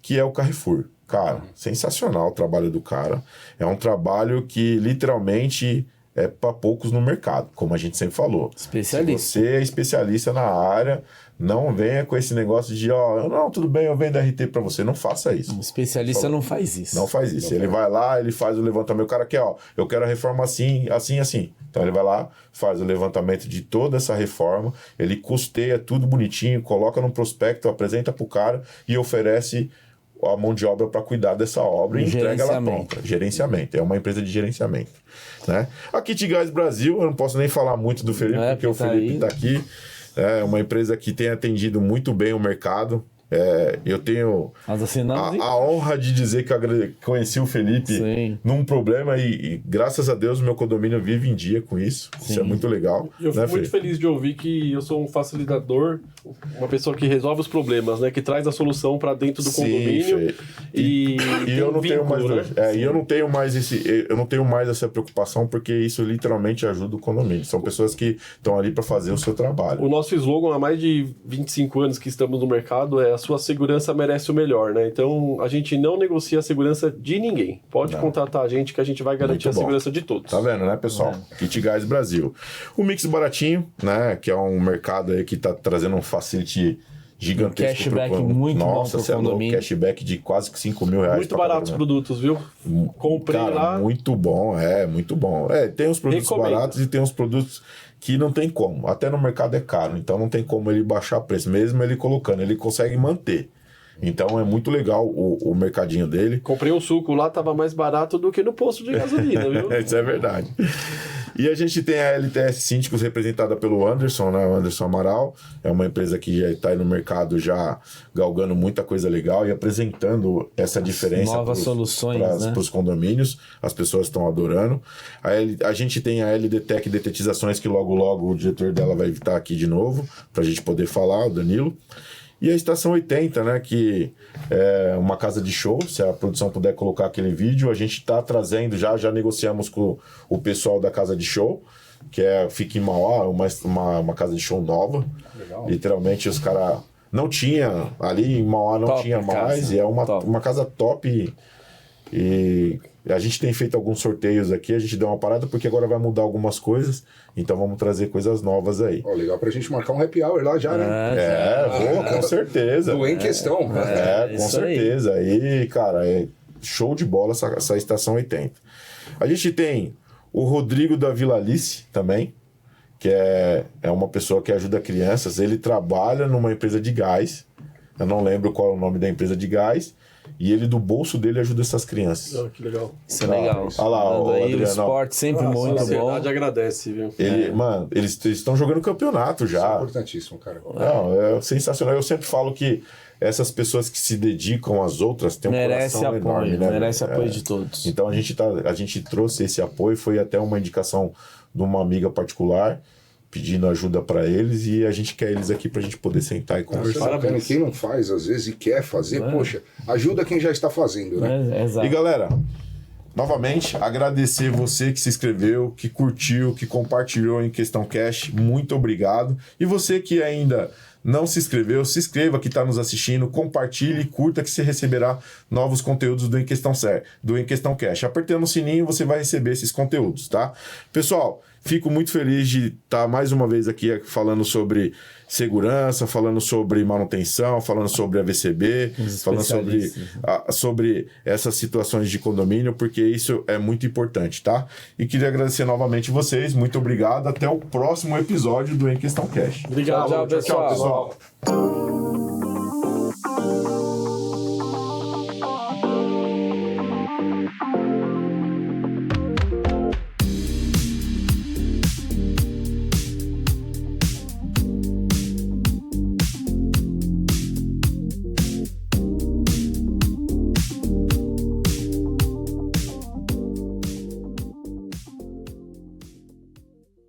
que é o Carrefour. Cara, sensacional o trabalho do cara. É um trabalho que literalmente é para poucos no mercado, como a gente sempre falou. Especialista. Se você é especialista na área, não venha com esse negócio de, não, tudo bem, eu vendo RT para você. Não faça isso. Um especialista não faz isso. Não faz isso. Ele vai lá, ele faz o levantamento. O cara quer, eu quero a reforma assim, assim, assim. Então ele vai lá, faz o levantamento de toda essa reforma, ele custeia tudo bonitinho, coloca no prospecto, apresenta pro cara e oferece a mão de obra para cuidar dessa obra e entrega ela pronta. Gerenciamento. É uma empresa de gerenciamento. Né? A Kit Gás Brasil, eu não posso nem falar muito do Felipe, porque o Felipe está aqui. É uma empresa que tem atendido muito bem o mercado. Eu tenho Nós assinamos a honra de dizer que conheci o Felipe Sim. num problema e graças a Deus meu condomínio vive em dia com isso. Sim. Isso é muito legal. E eu fico muito feliz de ouvir que eu sou um facilitador, uma pessoa que resolve os problemas, né? Que traz a solução para dentro do condomínio. E eu não tenho mais, né? E eu não tenho mais essa preocupação porque isso literalmente ajuda o condomínio. São pessoas que estão ali para fazer o seu trabalho. O nosso slogan há mais de 25 anos que estamos no mercado é: a sua segurança merece o melhor, né? Então a gente não negocia a segurança de ninguém. Pode contratar a gente que a gente vai garantir a segurança de todos. Tá vendo, né, pessoal? Kit Gás Brasil. O Mix Baratinho, né? Que é um mercado aí que tá trazendo um facility gigantesco. Cashback muito bom pro condomínio. Cashback de quase R$5.000. Muito baratos os produtos, viu? Comprei lá. Muito bom, muito bom. Tem os produtos baratos e tem os produtos que não tem como. Até no mercado é caro, então não tem como ele baixar preço. Mesmo ele colocando, ele consegue manter. Então é muito legal o mercadinho dele. Comprei um suco lá, tava mais barato do que no posto de gasolina, viu? Isso é verdade. E a gente tem a LTS Síndicos representada pelo Anderson, né? O Anderson Amaral. É uma empresa que já está aí no mercado já galgando muita coisa legal e apresentando essa diferença novas soluções, para os condomínios. As pessoas estão adorando. A gente tem a LD Tech Detetizações, que logo o diretor dela vai estar aqui de novo, para a gente poder falar, o Danilo. E a Estação 80, né, que é uma casa de show, se a produção puder colocar aquele vídeo, a gente está trazendo, já negociamos com o pessoal da casa de show, que fica em Mauá, uma casa de show nova. Legal. Literalmente os caras não tinha, ali em Mauá não top tinha mais, casa. E é uma casa top. E a gente tem feito alguns sorteios aqui, a gente deu uma parada porque agora vai mudar algumas coisas, então vamos trazer coisas novas aí. Legal pra gente marcar um happy hour lá já, né? Com certeza. Do em questão. Com certeza. Aí, cara, é show de bola essa Estação 80. A gente tem o Rodrigo da Vila Alice também, que é uma pessoa que ajuda crianças. Ele trabalha numa empresa de gás, eu não lembro qual é o nome da empresa de gás, e ele do bolso dele ajuda essas crianças. Que legal. Isso é legal. Olha lá, o Adriano. O esporte sempre muito bom. A sociedade agradece, viu? Mano, eles estão jogando campeonato já. Isso é importantíssimo, cara. Não, é sensacional. Eu sempre falo que essas pessoas que se dedicam às outras têm um coração enorme, né? Merece apoio de todos. Então a gente trouxe esse apoio, foi até uma indicação de uma amiga particular, pedindo ajuda para eles, e a gente quer eles aqui pra gente poder sentar e conversar. Quem não faz, às vezes, e quer fazer, poxa, ajuda quem já está fazendo, né? E galera, novamente, agradecer você que se inscreveu, que curtiu, que compartilhou em Questão Cash, muito obrigado. E você que ainda não se inscreveu, se inscreva que está nos assistindo, compartilhe e curta que você receberá novos conteúdos do Em Questão Cash. Apertando o sininho você vai receber esses conteúdos, tá? Pessoal, fico muito feliz de estar mais uma vez aqui falando sobre segurança, falando sobre manutenção, falando sobre AVCB, falando sobre essas situações de condomínio, porque isso é muito importante, tá? E queria agradecer novamente vocês, muito obrigado, até o próximo episódio do Em Questão Cash. Obrigado, tchau, pessoal.